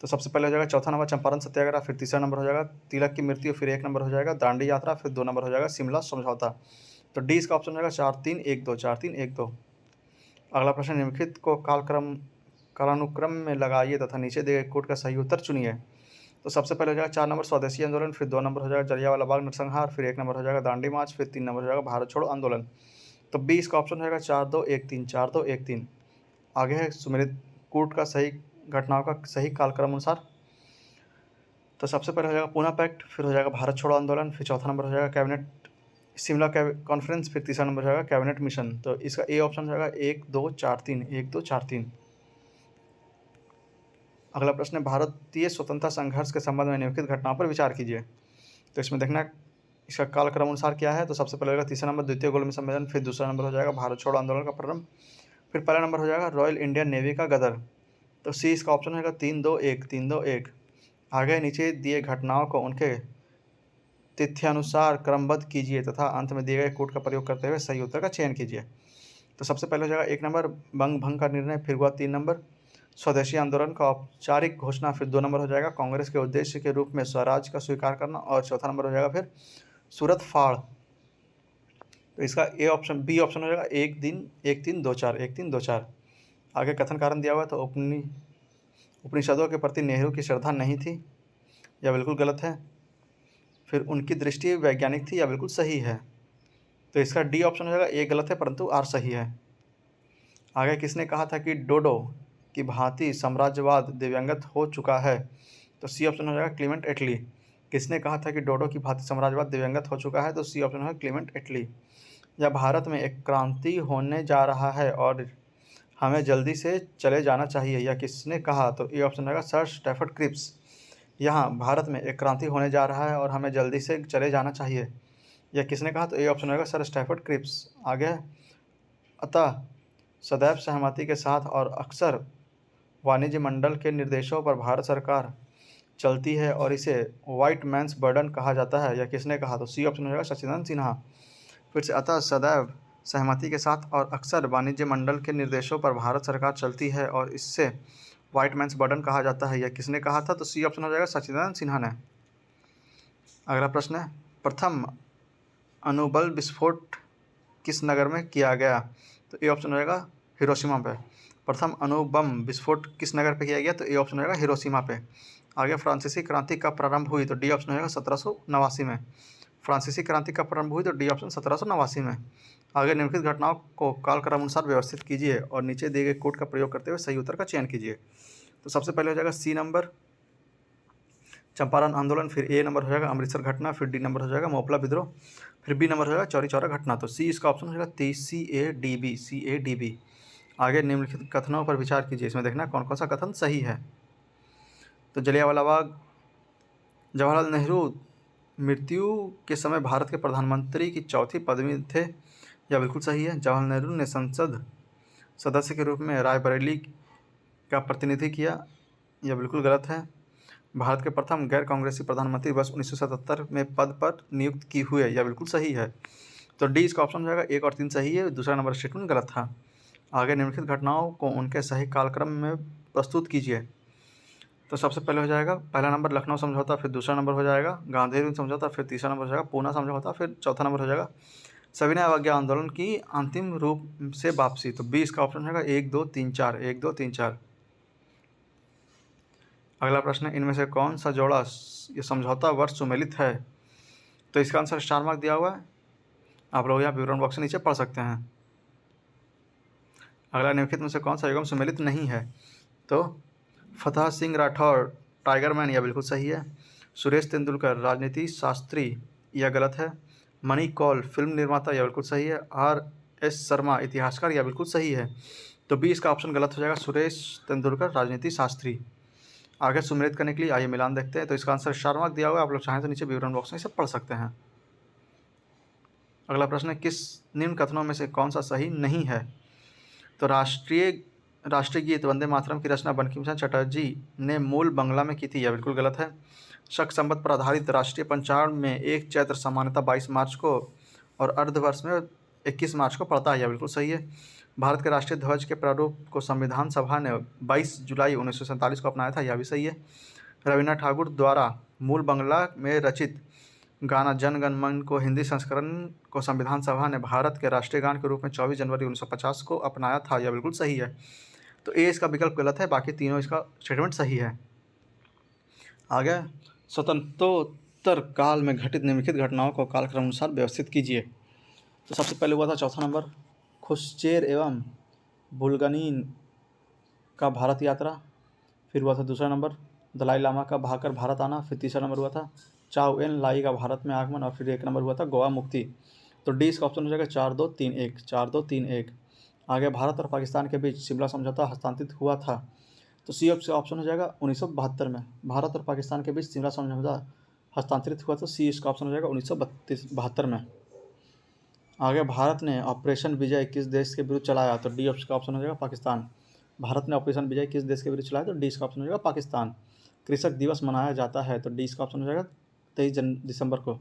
तो सबसे पहले हो जाएगा चौथा नंबर चंपारण सत्याग्रह। फिर तीसरा नंबर हो जाएगा तिलक की मृत्यु। फिर एक नंबर हो जाएगा दांडी यात्रा। फिर 2 नंबर हो जाएगा शिमला समझौता। तो डी इसका ऑप्शन हो जाएगा 4-3-1-2, 4-3-1-2। अगला प्रश्न निम्नलिखित को कालानुक्रम में लगाइए तथा नीचे दिए गए कोड का सही उत्तर चुनिए। तो सबसे पहले हो जाएगा 4 नंबर स्वदेशी आंदोलन। फिर 2 नंबर हो जाएगा जलियांवाला बाग नरसंहार। फिर 1 नंबर हो जाएगा दांडी मार्च। फिर 3 नंबर हो जाएगा भारत छोड़ो आंदोलन। तो बी इसका ऑप्शन हो जाएगा 4-2-1-3, 4-2-1-3। आगे है सुमेलित कूट का सही घटनाओं का सही कालक्रम अनुसार। तो सबसे पहले हो जाएगा पूना पैक्ट। फिर हो जाएगा भारत छोड़ो आंदोलन। फिर चौथा नंबर हो जाएगा कैबिनेट शिमला कॉन्फ्रेंस। फिर तीसरा नंबर हो जाएगा कैबिनेट मिशन। तो इसका ए ऑप्शन हो जाएगा 1-2-4-3, 1-2-4-3। अगला प्रश्न है भारतीय स्वतंत्रता संघर्ष के संबंध में निम्नलिखित घटनाओं पर विचार कीजिए। तो इसमें देखना इसका कालक्रम अनुसार क्या है। तो सबसे पहले होगा तीसरा नंबर द्वितीय गोलमेज सम्मेलन। फिर दूसरा नंबर हो जाएगा भारत छोड़ो आंदोलन का प्रारंभ। फिर पहला नंबर हो जाएगा रॉयल इंडियन नेवी का गदर। तो सी इसका ऑप्शन होगा 3-2-1, 3-2-1। आगे नीचे दिए घटनाओं को उनके तिथ्यानुसार क्रमबद्ध कीजिए तथा अंत में दिए गए कोड का प्रयोग करते हुए सही उत्तर का चयन कीजिए। तो सबसे पहले हो जाएगा 1 नंबर बंग भंग का निर्णय। फिर हुआ 3 नंबर स्वदेशी आंदोलन का औपचारिक घोषणा। फिर 2 नंबर हो जाएगा कांग्रेस के उद्देश्य के रूप में स्वराज का स्वीकार करना। और चौथा नंबर हो जाएगा फिर सूरत फाड़। तो इसका ए ऑप्शन बी ऑप्शन हो जाएगा 1-3-2-4, 1-3-2-4। आगे कथन कारण दिया हुआ है। तो उपनिषदों के प्रति नेहरू की श्रद्धा नहीं थी, यह बिल्कुल गलत है। फिर उनकी दृष्टि वैज्ञानिक थी, यह बिल्कुल सही है। तो इसका डी ऑप्शन हो जाएगा ए गलत है परंतु आर सही है। आगे किसने कहा था कि डोडो की भांति साम्राज्यवाद दिव्यांगत हो चुका है? तो सी ऑप्शन हो जाएगा क्लीमेंट एटली। किसने कहा था कि डोडो की भांति साम्राज्यवाद दिव्यांगत हो चुका है? तो सी ऑप्शन है क्लीमेंट एटली। या भारत में एक क्रांति होने जा रहा है और हमें जल्दी से चले जाना चाहिए, यह किसने कहा? तो ए ऑप्शन रहेगा सर स्टैफर्ड क्रिप्स। यहाँ भारत में एक क्रांति होने जा रहा है और हमें जल्दी से चले जाना चाहिए, यह किसने कहा? तो ए ऑप्शन रहेगा सर स्टैफर्ड क्रिप्स। आगे अतः सदैव सहमति के साथ और अक्सर वाणिज्य मंडल के निर्देशों पर भारत सरकार चलती है और इसे व्हाइट मैन्स बर्डन कहा जाता है, यह किसने कहा? तो सी ऑप्शन रहेगा सच्चिदानंद सिन्हा। फिर से अतः सदैव सहमति के साथ और अक्सर वाणिज्य मंडल के निर्देशों पर भारत सरकार चलती है और इससे व्हाइट मैन्स बर्डन कहा जाता है, यह किसने कहा था? तो सी ऑप्शन हो जाएगा सच्चिदानंद सिन्हा ने। अगला प्रश्न है प्रथम अणुबल विस्फोट किस नगर में किया गया? तो ए ऑप्शन हो जाएगा हिरोशिमा पे। प्रथम अणुबम विस्फोट किस नगर पे किया गया? तो ए ऑप्शन हो जाएगा हिरोशिमा पे। आगे फ्रांसीसी क्रांति कब प्रारंभ हुई? तो डी ऑप्शन हो जाएगा 1789 में। फ्रांसीसी क्रांति कब प्रारंभ हुई? तो डी ऑप्शन 1789 में। आगे निम्नलिखित घटनाओं को कालक्रम अनुसार व्यवस्थित कीजिए और नीचे दिए गए कोड का प्रयोग करते हुए सही उत्तर का चयन कीजिए। तो सबसे पहले हो जाएगा सी नंबर चंपारण आंदोलन। फिर ए नंबर हो जाएगा अमृतसर घटना। फिर डी नंबर हो जाएगा मोपला विद्रोह। फिर बी नंबर हो जाएगा चौरी चौरा घटना। तो सी इसका ऑप्शन हो जाएगा CADB। आगे निम्नलिखित कथनों पर विचार कीजिए, इसमें देखना कौन कौन सा कथन सही है। तो जलियांवाला बाग जवाहरलाल नेहरू मृत्यु के समय भारत के प्रधानमंत्री की चौथी पदवी थे, यह बिल्कुल सही है। जवाहरलाल नेहरू ने संसद सदस्य के रूप में रायबरेली का प्रतिनिधि किया, यह बिल्कुल गलत है। भारत के प्रथम गैर कांग्रेसी प्रधानमंत्री वर्ष 1977 में पद पर नियुक्त की हुए, यह बिल्कुल सही है। तो डी इसका ऑप्शन हो जाएगा। 1 और 3 सही है, दूसरा नंबर स्टेटमेंट गलत था। आगे निम्नलिखित घटनाओं को उनके सही कालक्रम में प्रस्तुत कीजिए। तो सबसे पहले हो जाएगा पहला नंबर लखनऊ समझौता, फिर दूसरा नंबर हो जाएगा गांधी समझौता, फिर तीसरा नंबर हो जाएगा पूना समझौता, फिर चौथा नंबर हो जाएगा सविनय अवज्ञा आंदोलन की अंतिम रूप से वापसी। तो बी इसका ऑप्शन हो जाएगा 1 2 3 4, 1 2 3 4। अगला प्रश्न है, इनमें से कौन सा जोड़ा ये समझौता वर्ष सुमेलित है? तो इसका आंसर स्टार मार्क दिया हुआ है, आप लोग यहाँ विवरण बॉक्स के नीचे पढ़ सकते हैं। अगला निम्नलिखित में से कौन सा युग्म सुमेलित नहीं है? तो फतह सिंह राठौर टाइगर मैन, यह बिल्कुल सही है। सुरेश तेंदुलकर राजनीति शास्त्री, यह गलत है। मनी कौल फिल्म निर्माता, यह बिल्कुल सही है। RS शर्मा इतिहासकार, यह बिल्कुल सही है। तो बी इसका ऑप्शन गलत हो जाएगा, सुरेश तेंदुलकर राजनीति शास्त्री। आगे सुमेलित करने के लिए आइए मिलान देखते हैं। तो इसका आंसर स्टार मार्क दिया हुआ है, आप लोग चाहें तो नीचे विवरण बॉक्स में इसे पढ़ सकते हैं। अगला प्रश्न है, किस निम्न कथनों में से कौन सा सही नहीं है? तो राष्ट्रीय गीत वंदे मातरम की रचना बंकिम चंद्र चटर्जी ने मूल बंगला में की थी, यह बिल्कुल गलत है। शक संवत पर आधारित राष्ट्रीय पंचांग में 1 चैत्र सामान्यतः 22 मार्च को और अर्धवर्ष में 21 मार्च को पड़ता है, यह बिल्कुल सही है। भारत के राष्ट्रीय ध्वज के प्रारूप को संविधान सभा ने 22 जुलाई 1947 को अपनाया था, यह भी सही है। रविन्द्रनाथ ठाकुर द्वारा मूल बंगला में रचित गाना जन गण मन को हिंदी संस्करण को संविधान सभा ने भारत के राष्ट्रीय गान के रूप में 24 जनवरी 1950 को अपनाया था, यह बिल्कुल सही है। तो ए इसका विकल्प गलत है, बाकी तीनों इसका स्टेटमेंट सही है। आगे स्वतंत्रोत्तर काल में घटित निम्नलिखित घटनाओं को कालक्रम अनुसार व्यवस्थित कीजिए। तो सबसे पहले हुआ था चौथा नंबर खुश्चेर एवं बुल्गनीन का भारत यात्रा, फिर हुआ था दूसरा नंबर दलाई लामा का भागकर भारत आना, फिर तीसरा नंबर हुआ था चाओ एन लाई का भारत में आगमन, और फिर 1 नंबर हुआ था गोवा मुक्ति। तो डी इसका ऑप्शन हो जाएगा 4 2 3 1, 4 2 3 1। आगे भारत और पाकिस्तान के बीच शिमला समझौता हस्तांतरित हुआ था, तो सी ऑप्शन हो जाएगा 1972 में। भारत और पाकिस्तान के बीच शिमला समझौता हस्तांतरित हुआ, तो सी इसका ऑप्शन हो जाएगा 1972 में। आगे भारत ने ऑपरेशन विजय किस देश के विरुद्ध चलाया? तो डी का ऑप्शन हो जाएगा पाकिस्तान। भारत ने ऑपरेशन विजय किस देश के विरुद्ध चलाया? तो डी का ऑप्शन हो जाएगा पाकिस्तान। कृषक दिवस मनाया जाता है, तो डी का ऑप्शन हो जाएगा 23 दिसंबर को।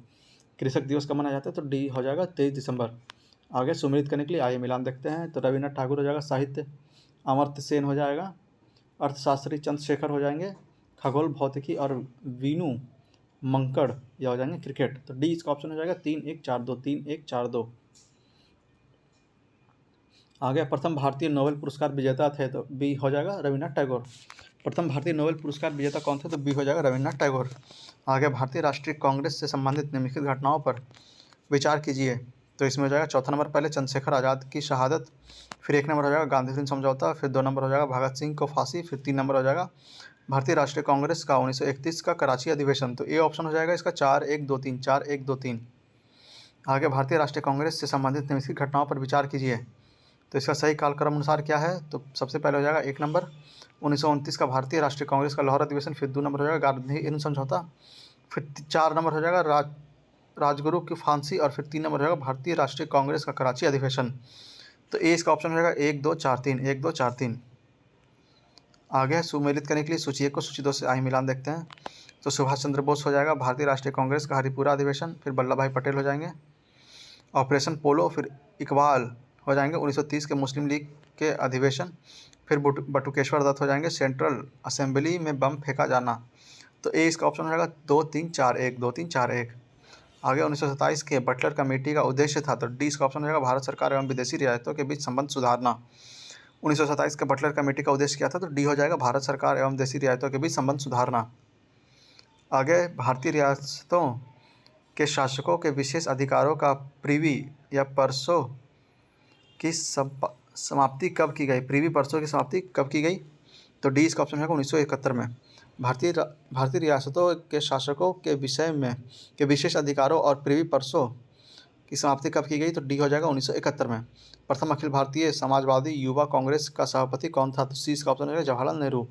कृषक दिवस कब मनाया जाता है? तो डी हो जाएगा 23 दिसंबर। आगे सुमेलित करने के लिए आइए मिलान देखते हैं। तो रविन्द्रनाथ ठाकुर हो जाएगा साहित्य, अमर्त्य सेन हो जाएगा अर्थशास्त्री, चंद्रशेखर हो जाएंगे खगोल भौतिकी, और वीनू मंकड़ यह हो जाएंगे क्रिकेट। तो डी इसका ऑप्शन हो जाएगा 3 1 4 2, 3 1 4 2। आगे प्रथम भारतीय नोबेल पुरस्कार विजेता थे, तो बी हो जाएगा रविन्द्रनाथ टैगोर। प्रथम भारतीय नोबेल पुरस्कार विजेता कौन थे? तो बी हो जाएगा रविन्द्रनाथ टैगोर। आगे भारतीय राष्ट्रीय कांग्रेस से संबंधित निम्नलिखित घटनाओं पर विचार कीजिए। तो इसमें हो जाएगा चौथा नंबर पहले चंद्रशेखर आज़ाद की शहादत, फिर 1 नंबर हो जाएगा गांधी फिल्म समझौता, फिर 2 नंबर हो जाएगा भगत सिंह को फांसी, फिर 3 नंबर हो जाएगा भारतीय राष्ट्रीय कांग्रेस का 1931 का कराची अधिवेशन। तो ए ऑप्शन हो जाएगा इसका 4 1 2 3, 4 1 2 3। आगे भारतीय राष्ट्रीय कांग्रेस से संबंधित निम्नलिखित घटनाओं पर विचार कीजिए। तो इसका सही कालक्रम अनुसार क्या है? तो सबसे पहले हो जाएगा 1 नंबर 1929 का भारतीय राष्ट्रीय कांग्रेस का लाहौर अधिवेशन, फिर 2 नंबर हो जाएगा गांधी फिल्म समझौता, फिर 4 नंबर हो जाएगा राजगुरु की फांसी, और फिर 3 नंबर हो जाएगा भारतीय राष्ट्रीय कांग्रेस का कराची अधिवेशन। तो ए इसका ऑप्शन हो जाएगा 1 2 4 3, 1 2 4 3। आगे सुमेलित करने के लिए सूची 1 को सूची 2 से आइए मिलान देखते हैं। तो सुभाष चंद्र बोस हो जाएगा भारतीय राष्ट्रीय कांग्रेस का हरिपुरा अधिवेशन, फिर वल्लभ भाई पटेल हो जाएंगे ऑपरेशन पोलो, फिर इकबाल हो जाएंगे 1930 के मुस्लिम लीग के अधिवेशन, फिर बटुकेश्वर दत्त हो जाएंगे सेंट्रल असेंबली में बम फेंका जाना। तो ए इसका ऑप्शन हो जाएगा 2 3 4 1, 2 3 4 1। आगे 1927 के बटलर कमेटी का उद्देश्य था, तो डी इसका ऑप्शन हो जाएगा भारत सरकार एवं विदेशी रियायतों के बीच संबंध सुधारना। 1927 के बटलर कमेटी का उद्देश्य क्या था? तो डी हो जाएगा भारत सरकार एवं विदेशी रियायतों के बीच संबंध सुधारना। आगे भारतीय रियासतों के शासकों के विशेष अधिकारों का प्रीवी या परसों की समाप्ति कब की गई? प्रीवी परसों की समाप्ति कब की गई? तो डी इसका ऑप्शन है 1971 में। भारतीय रियासतों के शासकों के विषय में के विशेष अधिकारों और प्रीवी परसों की समाप्ति कब की गई? तो डी हो जाएगा 1971 में। प्रथम अखिल भारतीय समाजवादी युवा कांग्रेस का सभापति कौन था? तो सी इसका ऑप्शन है जवाहरलाल नेहरू।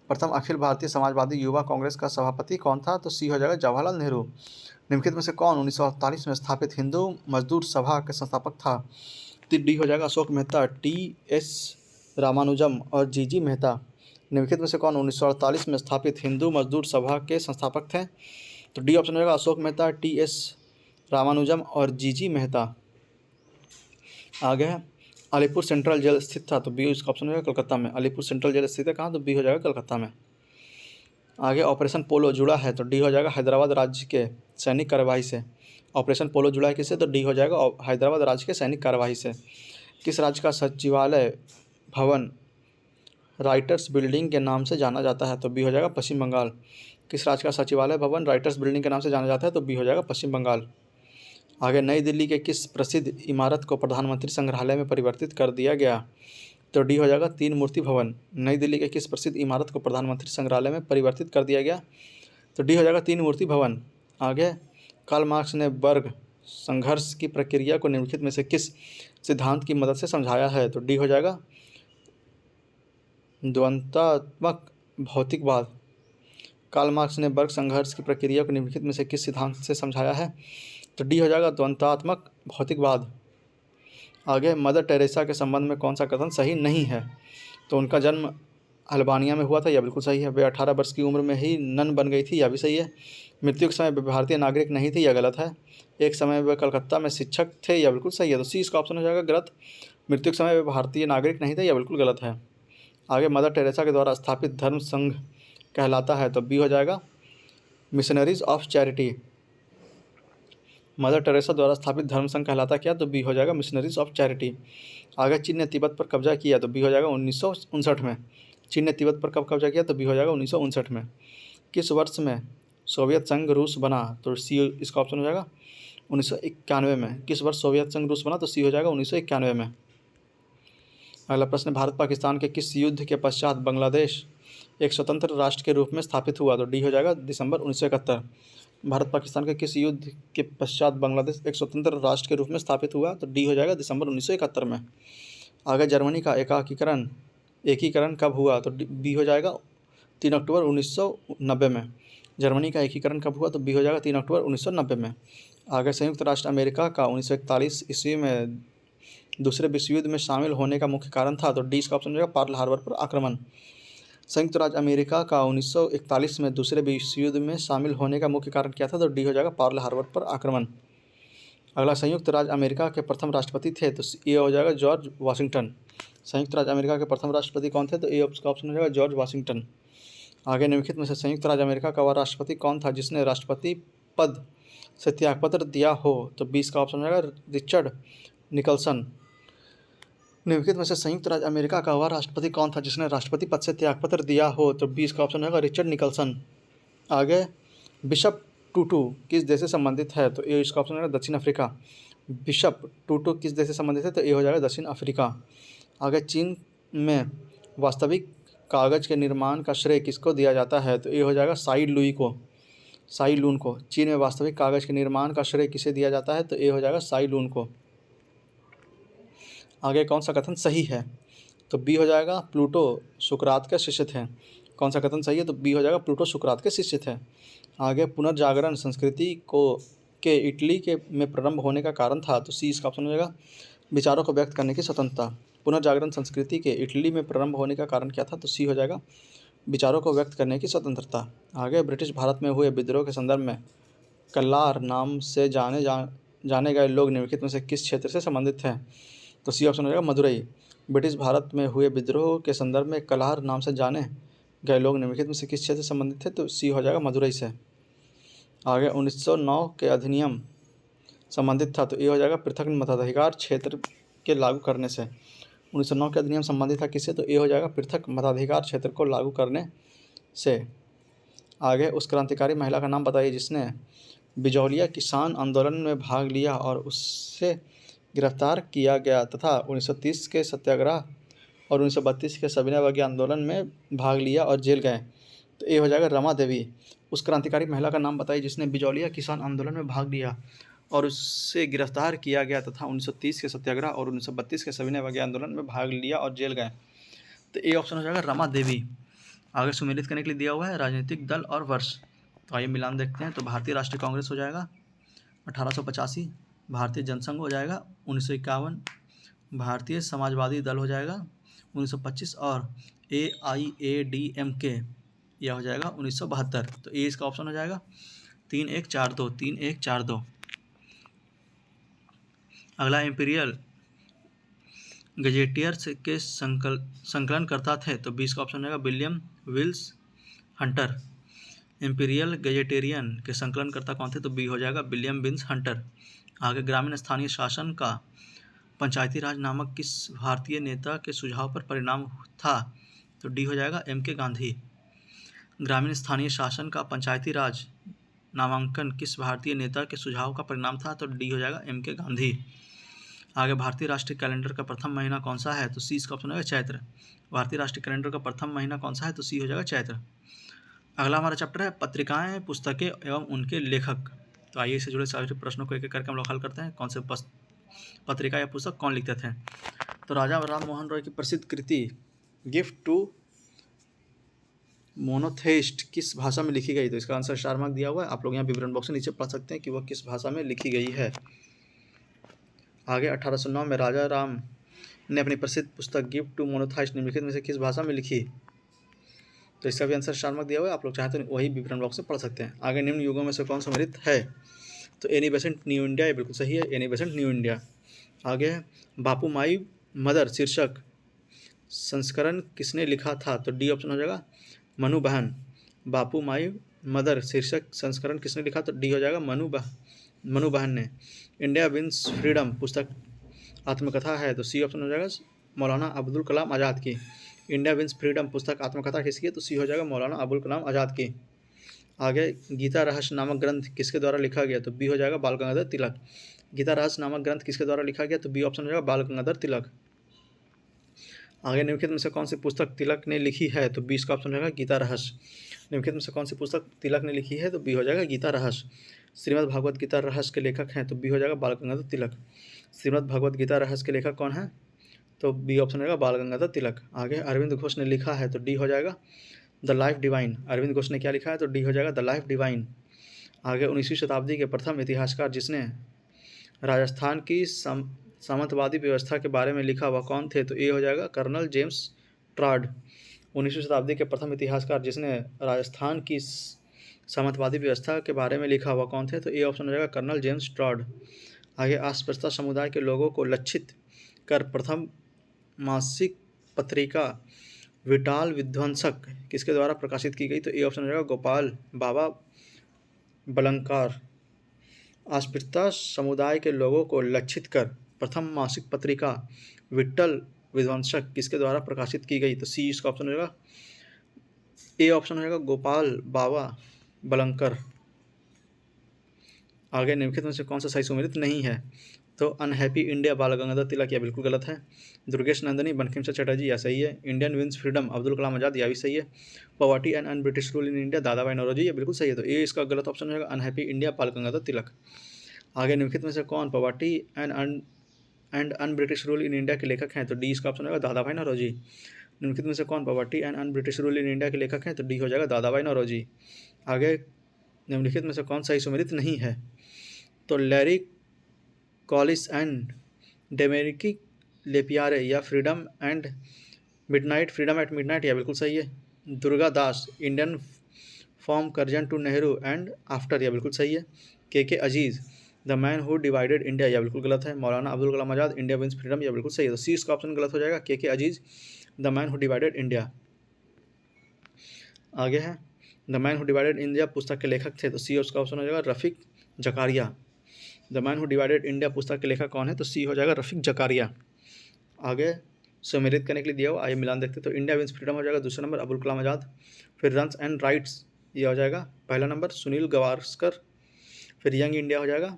प्रथम अखिल भारतीय समाजवादी युवा कांग्रेस का सभापति कौन था? तो सी हो जाएगा जवाहरलाल नेहरू। निम्नलिखित में से कौन 1948 में स्थापित हिंदू मजदूर सभा के संस्थापक था? तो डी हो जाएगा अशोक मेहता, टी.एस. रामानुजम और जी.जी. मेहता। निम्नलिखित में से कौन 1948 में स्थापित हिंदू मजदूर सभा के संस्थापक थे? तो डी ऑप्शन हो जाएगा अशोक मेहता, टी.एस. रामानुजम और जी.जी. मेहता। आगे है अलीपुर सेंट्रल जेल स्थित था? तो बी इसका ऑप्शन हो जाएगा कलकत्ता में। अलीपुर सेंट्रल जेल स्थित है कहाँ? तो बी हो जाएगा कलकत्ता में। आगे ऑपरेशन पोलो जुड़ा है? तो डी हो जाएगा हैदराबाद राज्य के सैनिक कार्यवाही से। ऑपरेशन पोलो जुड़ा है किससे? तो डी हो जाएगा हैदराबाद राज्य के सैनिक कार्यवाही से। किस राज्य का सचिवालय भवन राइटर्स बिल्डिंग के नाम से जाना जाता है? तो बी हो जाएगा पश्चिम बंगाल। किस राज्य का सचिवालय भवन राइटर्स बिल्डिंग के नाम से जाना जाता है? तो बी हो जाएगा पश्चिम बंगाल। आगे नई दिल्ली के किस प्रसिद्ध इमारत को प्रधानमंत्री संग्रहालय में परिवर्तित कर दिया गया? तो डी हो जाएगा तीन मूर्ति भवन। नई दिल्ली के किस प्रसिद्ध इमारत को प्रधानमंत्री संग्रहालय में परिवर्तित कर दिया गया? तो डी हो जाएगा तीन मूर्ति भवन। आगे कार्ल मार्क्स ने वर्ग संघर्ष की प्रक्रिया को निम्नलिखित में से किस सिद्धांत की मदद से समझाया है? तो डी हो जाएगा द्वंद्वात्मक भौतिकवाद। कार्ल मार्क्स ने वर्ग संघर्ष की प्रक्रिया को निम्नलिखित में से किस सिद्धांत से समझाया है? तो डी हो जाएगा द्वंद्वात्मक भौतिकवाद। आगे मदर टेरेसा के संबंध में कौन सा कथन सही नहीं है? तो उनका जन्म अल्बानिया में हुआ था, यह बिल्कुल सही है। वे 18 वर्ष की उम्र में ही नन बन गई थी, यह भी सही है। मृत्यु के समय वे भारतीय नागरिक नहीं थी, यह गलत है। एक समय वे कलकत्ता में शिक्षक थे, यह बिल्कुल सही है। तो सी इसका ऑप्शन हो जाएगा गलत। मृत्यु के समय वे भारतीय नागरिक नहीं थे, यह बिल्कुल गलत है। आगे मदर टेरेसा के द्वारा स्थापित धर्म संघ कहलाता है? तो बी हो जाएगा missionaries of charity. Mother Teresa द्वारा स्थापित धर्म संघ कहलाता क्या? तो बी हो जाएगा मिशनरीज ऑफ चैरिटी। आगे चीन ने तिब्बत पर कब्जा किया? तो बी हो जाएगा 1959 में। चीन ने तिब्बत पर कब कब्जा किया? तो बी हो जाएगा 1959 में। किस वर्ष में सोवियत संघ रूस बना? तो सी इसका ऑप्शन हो जाएगा 1991 में। किस वर्ष सोवियत संघ रूस बना? तो सी हो जाएगा 1991 में। अगला प्रश्न, भारत पाकिस्तान के किस युद्ध के पश्चात बांग्लादेश एक स्वतंत्र राष्ट्र के रूप में स्थापित हुआ? तो डी हो जाएगा दिसंबर 1971। भारत पाकिस्तान के किस युद्ध के पश्चात बांग्लादेश एक स्वतंत्र राष्ट्र के रूप में स्थापित हुआ? तो डी हो जाएगा दिसंबर 1971 में। आगे जर्मनी का एकीकरण कब हुआ? तो बी हो जाएगा 3 अक्टूबर 1990 में। जर्मनी का एकीकरण कब हुआ? तो बी हो जाएगा 3 अक्टूबर 1990 में। आगे संयुक्त राष्ट्र अमेरिका का 1941 ईस्वी में दूसरे विश्व युद्ध में शामिल होने का मुख्य कारण था? तो डी इसका ऑप्शन हो जाएगा पर्ल हार्बर पर आक्रमण। संयुक्त राज्य अमेरिका का 1941 में दूसरे विश्व युद्ध में शामिल होने का मुख्य कारण क्या था? तो डी हो जाएगा पर्ल हार्बर पर आक्रमण। अगला संयुक्त राज्य अमेरिका के प्रथम राष्ट्रपति थे? तो ये हो जाएगा जॉर्ज वाशिंगटन। संयुक्त राज्य अमेरिका के प्रथम राष्ट्रपति कौन थे? तो ए का ऑप्शन हो जाएगा जॉर्ज वाशिंगटन। आगे निम्नलिखित में से संयुक्त राज्य अमेरिका का वह राष्ट्रपति कौन था जिसने राष्ट्रपति पद से त्यागपत्र दिया हो? तो बी का ऑप्शन हो जाएगा रिचर्ड निकलसन। निम्नलिखित में से संयुक्त राज्य अमेरिका का वह राष्ट्रपति कौन था जिसने राष्ट्रपति पद से त्यागपत्र दिया हो? तो बी का ऑप्शन होगा रिचर्ड निकलसन। आगे बिशप टूटू किस देश से संबंधित है? तो ए इसका ऑप्शन होगा दक्षिण अफ्रीका। बिशप टूटू किस देश से संबंधित है? तो ए हो जाएगा दक्षिण अफ्रीका। आगे चीन में वास्तविक कागज़ के निर्माण का श्रेय किसको दिया जाता है? तो ए हो जाएगा साई लून को। चीन में वास्तविक कागज़ के निर्माण का श्रेय किसे दिया जाता है? तो ए हो जाएगा साई लून को। आगे कौन सा कथन सही है? तो बी हो जाएगा प्लूटो सुकरात के शिष्य थे। कौन सा कथन सही है? तो बी हो जाएगा प्लूटो सुकरात के शिष्य थे। आगे पुनर्जागरण संस्कृति के इटली के में प्रारंभ होने का कारण था? तो सी इसका ऑप्शन हो जाएगा विचारों को व्यक्त करने की स्वतंत्रता। पुनर्जागरण संस्कृति के इटली में प्रारंभ होने का कारण क्या था? तो सी हो जाएगा विचारों को व्यक्त करने की स्वतंत्रता। आगे ब्रिटिश भारत में हुए विद्रोह के संदर्भ में कल्लार नाम से जाने गए लोग निम्नलिखित में से किस क्षेत्र से संबंधित हैं? तो सी ऑप्शन हो जाएगा मदुरई। ब्रिटिश भारत में हुए विद्रोह के संदर्भ में कल्लार नाम से जाने गए लोग निम्नलिखित में से किस क्षेत्र से संबंधित थे? तो सी हो जाएगा मदुरई से। आगे 1909 के अधिनियम संबंधित था? तो ये हो जाएगा पृथक मताधिकार क्षेत्र के लागू करने से। 1909 के अधिनियम संबंधित था किससे? तो ये हो जाएगा पृथक मताधिकार क्षेत्र को लागू करने से। आगे उस क्रांतिकारी महिला का नाम बताइए जिसने बिजौलिया किसान आंदोलन में भाग लिया और उससे गिरफ्तार किया गया तथा 1930 के सत्याग्रह और 1932 के सविनय अवज्ञा आंदोलन में भाग लिया और जेल गए। तो ये हो जाएगा रमा देवी। उस क्रांतिकारी महिला का नाम बताइए जिसने बिजौलिया किसान आंदोलन में भाग लिया और उससे गिरफ्तार किया गया तथा 1930 के सत्याग्रह और 1932 के सविनय अवज्ञा आंदोलन में भाग लिया और जेल गए। तो ए ऑप्शन हो जाएगा रमा देवी। आगे सुमेलित करने के लिए दिया हुआ है राजनीतिक दल और वर्ष। तो आइए मिलान देखते हैं। तो भारतीय राष्ट्रीय कांग्रेस हो जाएगा 1885, भारतीय जनसंघ हो जाएगा 1951, भारतीय समाजवादी दल हो जाएगा 1925 और AIADMK यह हो जाएगा 1972। तो ए इसका ऑप्शन हो जाएगा 3142, 3142। अगला इंपीरियल गजेटियर्स के संकलनकर्ता थे, तो 20 का ऑप्शन हो जाएगा विलियम विल्स हंटर। इंपीरियल गजेटेरियन के संकलनकर्ता कौन थे, तो बी हो जाएगा विलियम विल्स हंटर। आगे ग्रामीण स्थानीय शासन का पंचायती राज नामक किस भारतीय नेता के सुझाव पर परिणाम था, तो डी हो जाएगा MK गांधी। ग्रामीण स्थानीय शासन का पंचायती राज नामांकन किस भारतीय नेता के सुझाव का परिणाम था, तो डी हो जाएगा MK गांधी। आगे भारतीय राष्ट्रीय कैलेंडर का प्रथम महीना कौन सा है, तो सी इसका ऑप्शन होगा चैत्र। भारतीय राष्ट्रीय कैलेंडर का प्रथम महीना कौन सा है, तो सी हो जाएगा चैत्र। अगला हमारा चैप्टर है पत्रिकाएं, पुस्तकें एवं उनके लेखक। तो आइए इससे जुड़े सारे प्रश्नों को एक एक करके हम लोग हल करते हैं। कौन से पत्रिका या पुस्तक कौन लिखते थे। तो राजा राम मोहन रॉय की प्रसिद्ध कृति गिफ्ट टू मोनोथेइस्ट किस भाषा में लिखी गई, तो इसका आंसर स्टार मार्क दिया हुआ है। आप लोग यहाँ विवरण बॉक्स में नीचे पढ़ सकते हैं कि वह किस भाषा में लिखी गई है। आगे 1809 में राजा राम ने अपनी प्रसिद्ध पुस्तक गिफ्ट टू मोनोथाइस्ट निम्नलिखित में से किस भाषा में लिखी, तो इसका भी आंसर स्टार मार्क दिया हुआ है। आप लोग चाहें तो वही विवरण बॉक्स से पढ़ सकते हैं। आगे निम्न युगों में से कौन सम्मिलित है, तो एनी बेसेंट न्यू इंडिया, ये बिल्कुल सही है, एनी बेसेंट न्यू इंडिया। आगे है बापू माई मदर शीर्षक संस्करण किसने लिखा था, तो डी ऑप्शन हो जाएगा मनु बहन। बापू माई मदर शीर्षक संस्करण किसने लिखा, तो डी हो जाएगा मनु बहन ने। इंडिया विंस फ्रीडम पुस्तक आत्मकथा है, तो सी ऑप्शन हो जाएगा मौलाना अब्दुल कलाम आज़ाद की। इंडिया विंस फ्रीडम पुस्तक आत्मकथा किसकी है, तो सी हो जाएगा मौलाना अबुल कलाम आज़ाद की। आगे गीता रहस्य नामक ग्रंथ किसके द्वारा लिखा गया, तो बी हो जाएगा बाल गंगाधर तिलक। गीता रहस्य नामक ग्रंथ किसके द्वारा लिखा गया, तो बी ऑप्शन हो जाएगा बाल गंगाधर तिलक। आगे निम्नलिखित में से कौन सी पुस्तक तिलक ने लिखी है, तो बी इसका ऑप्शन हो जाएगा गीता रहस्य। निम्नलिखित में से कौन सी पुस्तक तिलक ने लिखी है, तो बी हो जाएगा गीता रहस्य। श्रीमद् भागवत गीता रहस्य के लेखक हैं, तो बी हो जाएगा बाल गंगाधर तिलक। श्रीमद् भागवत गीता रहस्य के लेखक कौन है, तो बी ऑप्शन होगा बाल गंगाधर तिलक। आगे अरविंद घोष ने लिखा है, तो डी हो जाएगा the life divine. Aurobindo Ghosh ने क्या लिखा है, तो डी हो जाएगा द लाइफ डिवाइन। आगे 19वीं शताब्दी के प्रथम इतिहासकार जिसने राजस्थान की सामंतवादी व्यवस्था के बारे में लिखा वह कौन थे, तो ए हो जाएगा कर्नल जेम्स ट्राड। 19वीं शताब्दी के प्रथम इतिहासकार जिसने राजस्थान की सामंतवादी व्यवस्था के बारे में लिखा वह कौन थे, तो ए ऑप्शन हो जाएगा कर्नल जेम्स ट्राड। आगे अस्पृश्यता समुदाय के लोगों को लक्षित कर प्रथम मासिक पत्रिका विटाल विध्वंसक किसके द्वारा प्रकाशित की गई, तो ए ऑप्शन हो जाएगा गोपाल बाबा बलंकार। अस्पृश्यता समुदाय के लोगों को लक्षित कर प्रथम मासिक पत्रिका विट्ठल विध्वंसक किसके द्वारा प्रकाशित की गई, तो सी इसका ऑप्शन हो जाएगा ए ऑप्शन हो जाएगा गोपाल बाबा बलंकर। आगे निम्नलिखित में से कौन सा सही सुमेलित नहीं है, तो अनहैप्पी इंडिया बाल गंगाधर तिलक यह बिल्कुल गलत है। दुर्गेश नंदनी बंकिम चंद्र चटर्जी यह सही है। Indian wins freedom Abdul Kalam आज़ाद यह भी सही है। Poverty and un British rule in India दादा भाई नौरोजी यह बिल्कुल सही है। तो ये इसका गलत ऑप्शन होगा अनहैप्पी इंडिया बाल गंगाधर तिलक। आगे निम्नलिखित में से कौन poverty and un British rule in India के लेखक हैं, तो डी इसका ऑप्शन होगा दादा भाई नौरोजी। निम्नलिखित में से कौन poverty and un British rule in India के लेखक हैं, तो डी हो जाएगा दादा भाई नौरोजी। आगे निम्नलिखित में से कौन सही सुमेलित नहीं है, तो Larry Collins and Dominique Lapierre या फ्रीडम एट मिडनाइट यह बिल्कुल सही है। Durga Das Indian from Curzon to Nehru and after यह बिल्कुल सही है। K Aziz the man who divided India यह बिल्कुल गलत है। Maulana Abdul Kalam Azad India wins freedom यह बिल्कुल सही है। तो सी इसका ऑप्शन गलत हो जाएगा K Aziz the man who divided India. आगे है the man who divided India पुस्तक के लेखक थे, तो सी उसका ऑप्शन हो जाएगा Rafiq Zakaria. The man who divided India पुस्तक के लेखक कौन है, तो सी हो जाएगा रफ़ीक जकारिया। आगे सम्मिलित करने के लिए दिया हुआ आइए मिलान देखते तो इंडिया विंस फ्रीडम हो जाएगा दूसरा नंबर अबुल कलाम आज़ाद। फिर रन्स एंड राइट्स ये हो जाएगा पहला नंबर सुनील गावस्कर। फिर यंग इंडिया हो जाएगा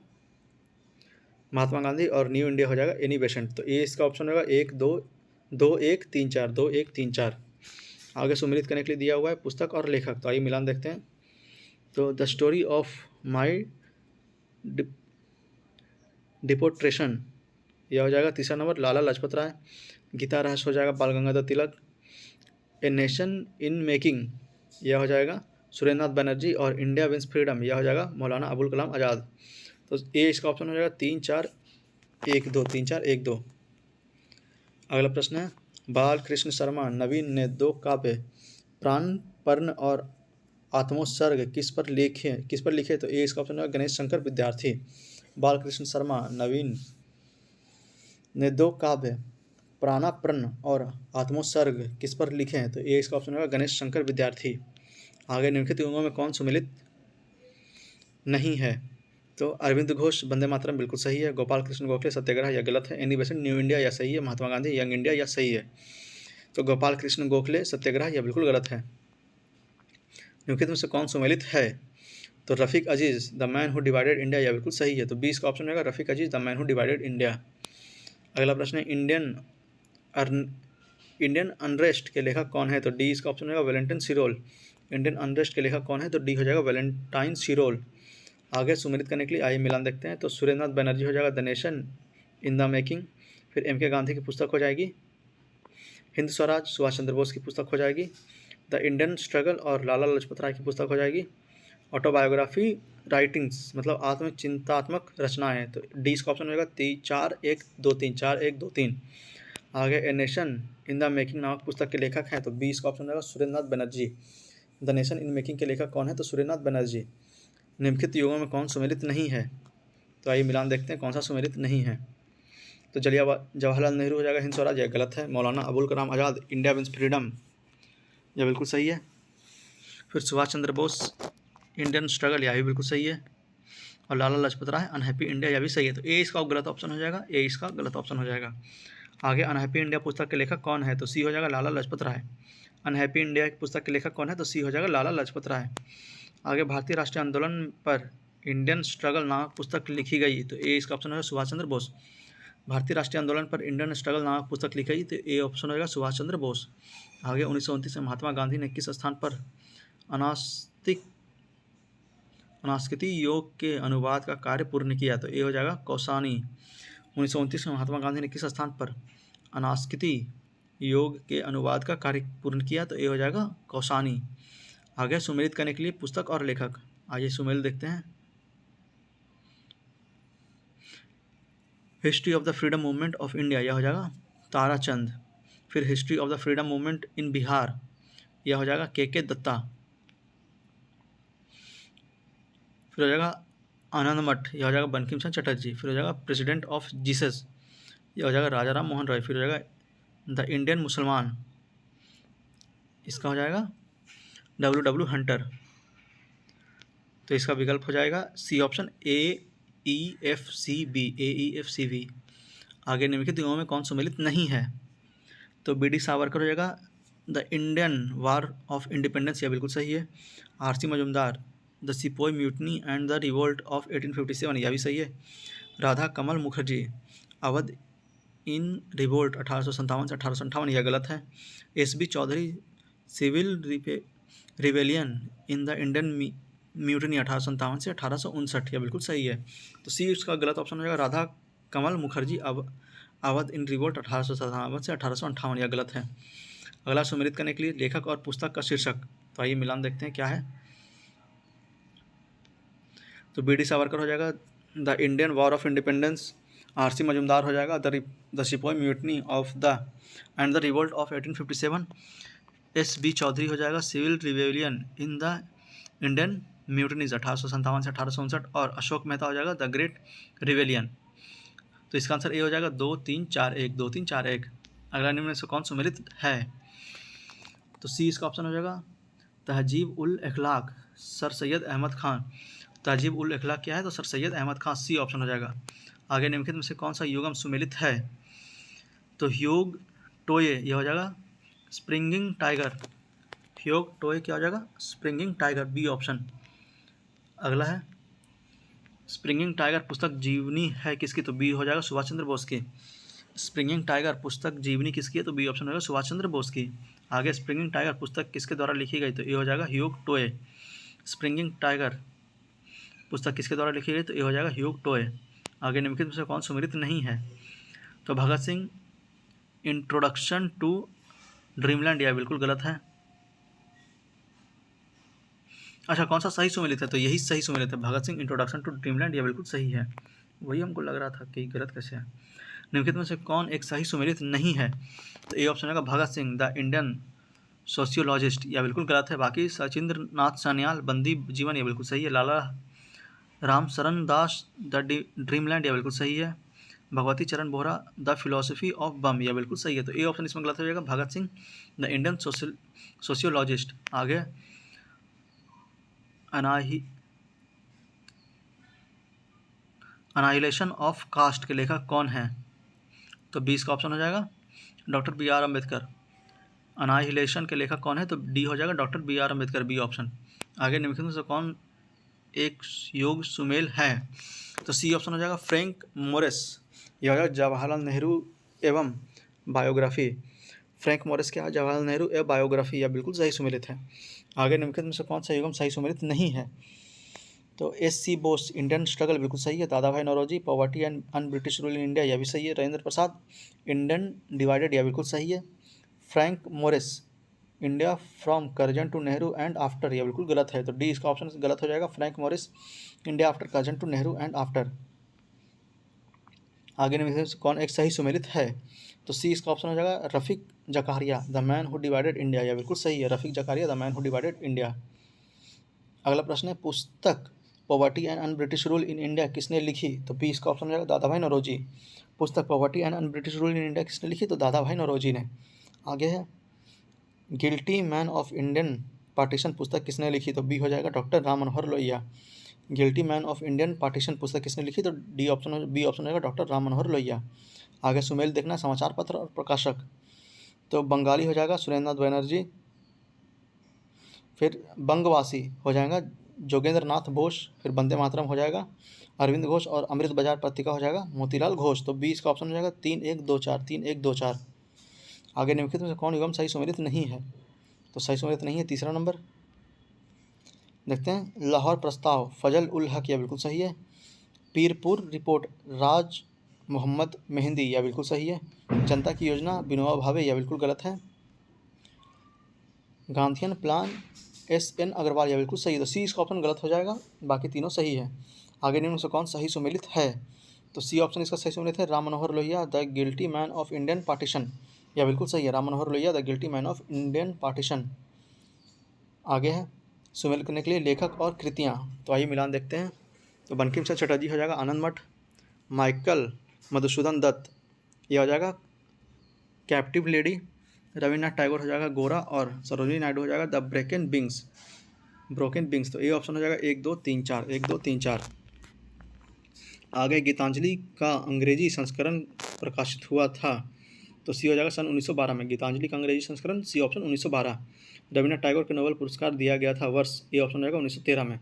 महात्मा गांधी और न्यू इंडिया हो जाएगा एनी बेसेंट। तो ये इसका ऑप्शन होगा 1 2 2 1 3 4 2 1 3 4। आगे सम्मिलित करने के लिए दिया हुआ है पुस्तक और लेखक, तो आइए मिलान देखते हैं। तो द स्टोरी ऑफ माई डिपोट्रेशन यह हो जाएगा तीसरा नंबर लाला लाजपत राय। गीता रहस्य हो जाएगा बाल Gangadhar Tilak. A nation in making, यह हो जाएगा सुरेंद्र नाथ बनर्जी, और इंडिया विंस फ्रीडम, यह हो जाएगा मौलाना अबुल कलाम आज़ाद। तो ए इसका ऑप्शन हो जाएगा 3-4-1-2, 3-4-1-2। अगला प्रश्न है, बालकृष्ण शर्मा नवीन ने दो काव्य प्राण पर्ण और आत्मोत्सर्ग किस पर लिखे? तो ए इसका ऑप्शन होगा गणेश शंकर विद्यार्थी। बालकृष्ण शर्मा नवीन ने दो काव्य प्राणापर्ण और आत्मोत्सर्ग किस पर लिखे हैं? तो ए इसका ऑप्शन होगा गणेश शंकर विद्यार्थी। आगे निम्नलिखित युगों में कौन सुमेलित नहीं है? तो अरविंद घोष वंदे मातरम बिल्कुल सही है। गोपाल कृष्ण गोखले सत्याग्रह यह गलत है। एनी बेसेंट न्यू इंडिया यह सही है। महात्मा गांधी यंग इंडिया यह सही है। तो गोपाल कृष्ण गोखले सत्याग्रह यह बिल्कुल गलत है। निम्नलिखित में से कौन सुमेलित है? तो Rafiq Aziz the man who divided India यह बिल्कुल सही है। तो 20 का ऑप्शन होगा Rafiq Aziz the man who divided India. अगला प्रश्न है, इंडियन अनरेस्ट के लेखक कौन है? तो डी इसका ऑप्शन होगा वैलेंटाइन सिरोल। इंडियन अनरेस्ट के लेखक कौन है? तो डी हो जाएगा वैलेंटाइन सिरोल। आगे सुमेलित करने के लिए आइए मिलान देखते हैं। तो सुरेंद्र नाथ बनर्जी हो जाएगा the nation in the making. फिर एम के गांधी की पुस्तक हो जाएगी हिंद स्वराज। सुभाष चंद्र बोस की पुस्तक हो जाएगी द इंडियन स्ट्रगल, और लाला लाजपत राय की पुस्तक हो जाएगी ऑटोबायोग्राफी राइटिंग्स, मतलब आत्मचिंतात्मक रचनाएं। तो डी इसका ऑप्शन हो जाएगा 3-4-1-2, 3-4-1-2-3। आगे a nation in the making नामक पुस्तक के लेखक हैं। तो 20 का ऑप्शन होगा Surendra Nath Banerjee. The nation in making के लेखक कौन है? तो सुरेंद्र नाथ बनर्जी। निम्नलिखित युगों में कौन सुमेलित नहीं है? तो आइए मिलान देखते हैं कौन सा सुमेलित नहीं है। तो जवाहरलाल नेहरू हो जाएगा हिंद स्वराज, यह गलत है। Maulana Abul Kalam Azad India wins freedom, यह बिल्कुल सही है। फिर सुभाष चंद्र बोस इंडियन स्ट्रगल, यह भी बिल्कुल सही है। और लाला लाजपत राय अनहैप्पी इंडिया, यह भी सही है। तो ए इसका गलत ऑप्शन हो जाएगा। ए इसका गलत ऑप्शन हो जाएगा। आगे अनहैप्पी इंडिया पुस्तक के लेखक कौन है? तो सी हो जाएगा लाला लाजपत राय। अनहैप्पी इंडिया की पुस्तक के लेखक कौन है? तो सी हो जाएगा लाला लाजपत राय। आगे भारतीय राष्ट्रीय आंदोलन पर इंडियन स्ट्रगल नामक पुस्तक लिखी गई। तो ए इसका ऑप्शन होगा सुभाष चंद्र बोस। भारतीय राष्ट्रीय आंदोलन पर इंडियन स्ट्रगल नामक पुस्तक लिखी गई। तो ए ऑप्शन होगा सुभाष चंद्र बोस। आगे 1929 में महात्मा गांधी ने किस स्थान पर अनास्किति योग के अनुवाद का कार्य पूर्ण किया? तो ए हो जाएगा कौसानी। 1929 में महात्मा गांधी ने किस स्थान पर अनास्किति योग के अनुवाद का कार्य पूर्ण किया? तो ए हो जाएगा कौसानी। आगे सुमेलित करने के लिए पुस्तक और लेखक, आइए सुमेल देखते हैं। History of the freedom movement of India, यह हो जाएगा ताराचंद। फिर history of the freedom movement in Bihar, यह हो जाएगा के दत्ता। फिर हो जाएगा आनंद मठ, यह हो जाएगा बंकिम चंद्र चटर्जी। फिर हो जाएगा प्रेसिडेंट ऑफ जीसस, यह हो जाएगा राजा राम मोहन रॉय। फिर हो जाएगा द इंडियन मुसलमान, इसका हो जाएगा W हंटर। तो इसका विकल्प हो जाएगा सी ऑप्शन AEFCB। आगे निम्नलिखित युगों में कौन सुमेलित नहीं है? तो BD सावरकर हो जाएगा the Indian war of independence, यह बिल्कुल सही है। RC Majumdar the sepoy mutiny and the revolt of 1857, यह भी सही है। राधा कमल मुखर्जी अवध इन रिवोल्ट 1857 से 1858, यह गलत है। SB Chaudhary civil rebellion in the Indian mutiny 1857 से 1859, यह बिल्कुल सही है। तो सी इसका गलत ऑप्शन हो जाएगा राधा कमल मुखर्जी अवध इन रिवोल्ट 1857 से 1858, यह गलत है। अगला सुमेलित करने के लिए लेखक और पुस्तक का शीर्षक, तो आइए मिलान देखते हैं क्या है। तो BD सावरकर हो जाएगा the Indian war of independence. RC Majumdar हो जाएगा the sepoy mutiny of the and the revolt of 1857। SB Chaudhary हो जाएगा civil rebellion in the Indian mutinies 1857 से 1859। और अशोक मेहता हो जाएगा द ग्रेट रिवेलियन। तो इसका आंसर ए हो जाएगा 2-3-4-1, 2-3-4-1। अगला निम्न में से कौन सुमेलित है? तो सी इसका ऑप्शन हो जाएगा तहजीब उल अखलाक सर सैयद अहमद खान। तहजीब उल अखलाक क्या है? तो sir Syed Ahmed Khan, C option हो जाएगा। आगे निम्नलिखित में से कौन सा युगम सुमेलित है? तो ह्यूग टोये, यह हो जाएगा स्प्रिंगिंग टाइगर। ह्यूग टोये क्या हो जाएगा? Springing tiger, B option. अगला है स्प्रिंगिंग टाइगर पुस्तक जीवनी है किसकी? तो बी हो जाएगा सुभाष चंद्र बोस की। स्प्रिंगिंग टाइगर पुस्तक जीवनी किसकी है? तो बी ऑप्शन होगा सुभाष चंद्र बोस की। आगे स्प्रिंगिंग टाइगर पुस्तक किसके द्वारा लिखी गई? तो ए हो जाएगा ह्यूग टोये। स्प्रिंगिंग टाइगर पुस्तक किसके द्वारा लिखी गई? तो ए हो जाएगा ह्यूग टोये। आगे निम्नलिखित में से कौन सुमेलित नहीं है? तो Bhagat Singh introduction to dreamland, यह बिल्कुल गलत है। अच्छा, कौन सा सही सुमेलित है? तो यही सही सुमेलित है, Bhagat Singh introduction to dreamland, यह बिल्कुल सही है। वही हमको लग रहा था कि गलत कैसे है। निम्नलिखित में से कौन एक सही सुमेलित नहीं है? तो ए ऑप्शन होगा Bhagat Singh the Indian sociologist, यह बिल्कुल गलत है। बाकी सचिंद्र नाथ सान्याल बंदी जीवन, यह बिल्कुल सही है। लाला राम शरण दास द ड्रीमलैंड, यह बिल्कुल सही है। भगवती चरण बोहरा द फिलोसफी ऑफ बम, यह बिल्कुल सही है। तो ए ऑप्शन इसमें गलत हो जाएगा, Bhagat Singh the Indian sociologist. आगे अनाहिलेशन ऑफ कास्ट के लेखक कौन है? तो 20 का ऑप्शन हो जाएगा doctor B R Ambedkar. Annihilation के लेखक कौन है? तो डी हो जाएगा doctor B R Ambedkar, B option. आगे निम्नलिखित में से कौन एक योग सुमेल है? तो सी ऑप्शन हो जाएगा फ्रैंक मोरिस, यह हो जाएगा जवाहरलाल नेहरू एवं बायोग्राफी। फ्रैंक मोरिस क्या है? जवाहरलाल नेहरू एवं बायोग्राफी, यह बिल्कुल सही सुमेलित है। आगे निम्नलिखित में से कौन सा युगम सही सुमेलित नहीं है? तो एस.सी. बोस इंडियन स्ट्रगल बिल्कुल सही है। Dadabhai Naoroji poverty and un British rule in India, यह भी सही है। राजेंद्र प्रसाद इंडियन डिवाइडेड, यह बिल्कुल सही है। Frank Moraes India from Curzon to Nehru and after, यह बिल्कुल गलत है। तो डी इसका ऑप्शन गलत हो जाएगा, Frank Moraes India after Curzon to Nehru and after. आगे में से कौन एक सही सुमेलित है? तो सी इसका ऑप्शन हो जाएगा Rafiq Zakaria the man who divided India, यह बिल्कुल सही है। Rafiq Zakaria the man who divided India. अगला प्रश्न है, पुस्तक poverty and un British rule in India किसने लिखी? तो बी इसका ऑप्शन हो जाएगा दादा भाई नौरोजी। पुस्तक poverty and un British rule in India किसने लिखी? तो दादा भाई नौरोजी ने। आगे है guilty man of Indian partition पुस्तक किसने लिखी? तो बी हो जाएगा doctor Ram Manohar Lohia. Guilty man of Indian partition पुस्तक किसने लिखी? तो डी ऑप्शन बी ऑप्शन हो जाएगा डॉक्टर राम मनोहर लोहिया। आगे सुमेल देखना समाचार पत्र और प्रकाशक, तो बंगाली हो जाएगा सुरेंद्र नाथ बनर्जी। फिर बंगवासी हो जाएगा जोगेंद्र नाथ बोस। फिर वंदे मातरम हो जाएगा अरविंद घोष। और अमृत बाजार पत्रिका हो जाएगा मोतीलाल घोष। तो 20 का ऑप्शन हो जाएगा 3124, 3124। आगे निम्नलिखित में से कौन युगम सही सुमेलित नहीं है? तो सही सुमेलित नहीं है, तीसरा नंबर देखते हैं, लाहौर प्रस्ताव फजल उल हक, यह बिल्कुल सही है। पीरपुर रिपोर्ट राज मोहम्मद मेहंदी, यह बिल्कुल सही है। जनता की योजना विनोबा भावे, यह बिल्कुल गलत है। Gandhian plan SN. अग्रवाल, यह बिल्कुल सही है। तो सी इसका ऑप्शन गलत हो जाएगा, बाकी तीनों सही है। आगे निम्न से कौन सही सुमेलित है? तो सी ऑप्शन इसका सही सुमेलित है Ram Manohar Lohia the guilty man of Indian partition, यह बिल्कुल सही है। Ram Manohar Lohia the guilty man of Indian partition. आगे है सुमेलित करने के लिए लेखक और कृतियाँ, तो आइए मिलान देखते हैं। तो बंकिम चंद्र चटर्जी हो जाएगा आनंद मठ। माइकल मधुसूदन दत्त, यह हो जाएगा कैप्टिव लेडी। रविन्द्रनाथ टैगोर हो जाएगा गोरा। और सरोजिनी नायडू हो जाएगा द ब्रोकन विंग्स। तो ए ऑप्शन हो जाएगा 1 2 3 4, 1 2 3 4। आगे गीतांजलि का अंग्रेजी संस्करण प्रकाशित हुआ था, तो सी हो जाएगा सन 1912 में। गीतांजलि का अंग्रेजी संस्करण सी ऑप्शन 1912। रविन्द्रनाथ टैगोर को नोबेल पुरस्कार दिया गया था वर्ष, ए ऑप्शन हो जाएगा 1913 में।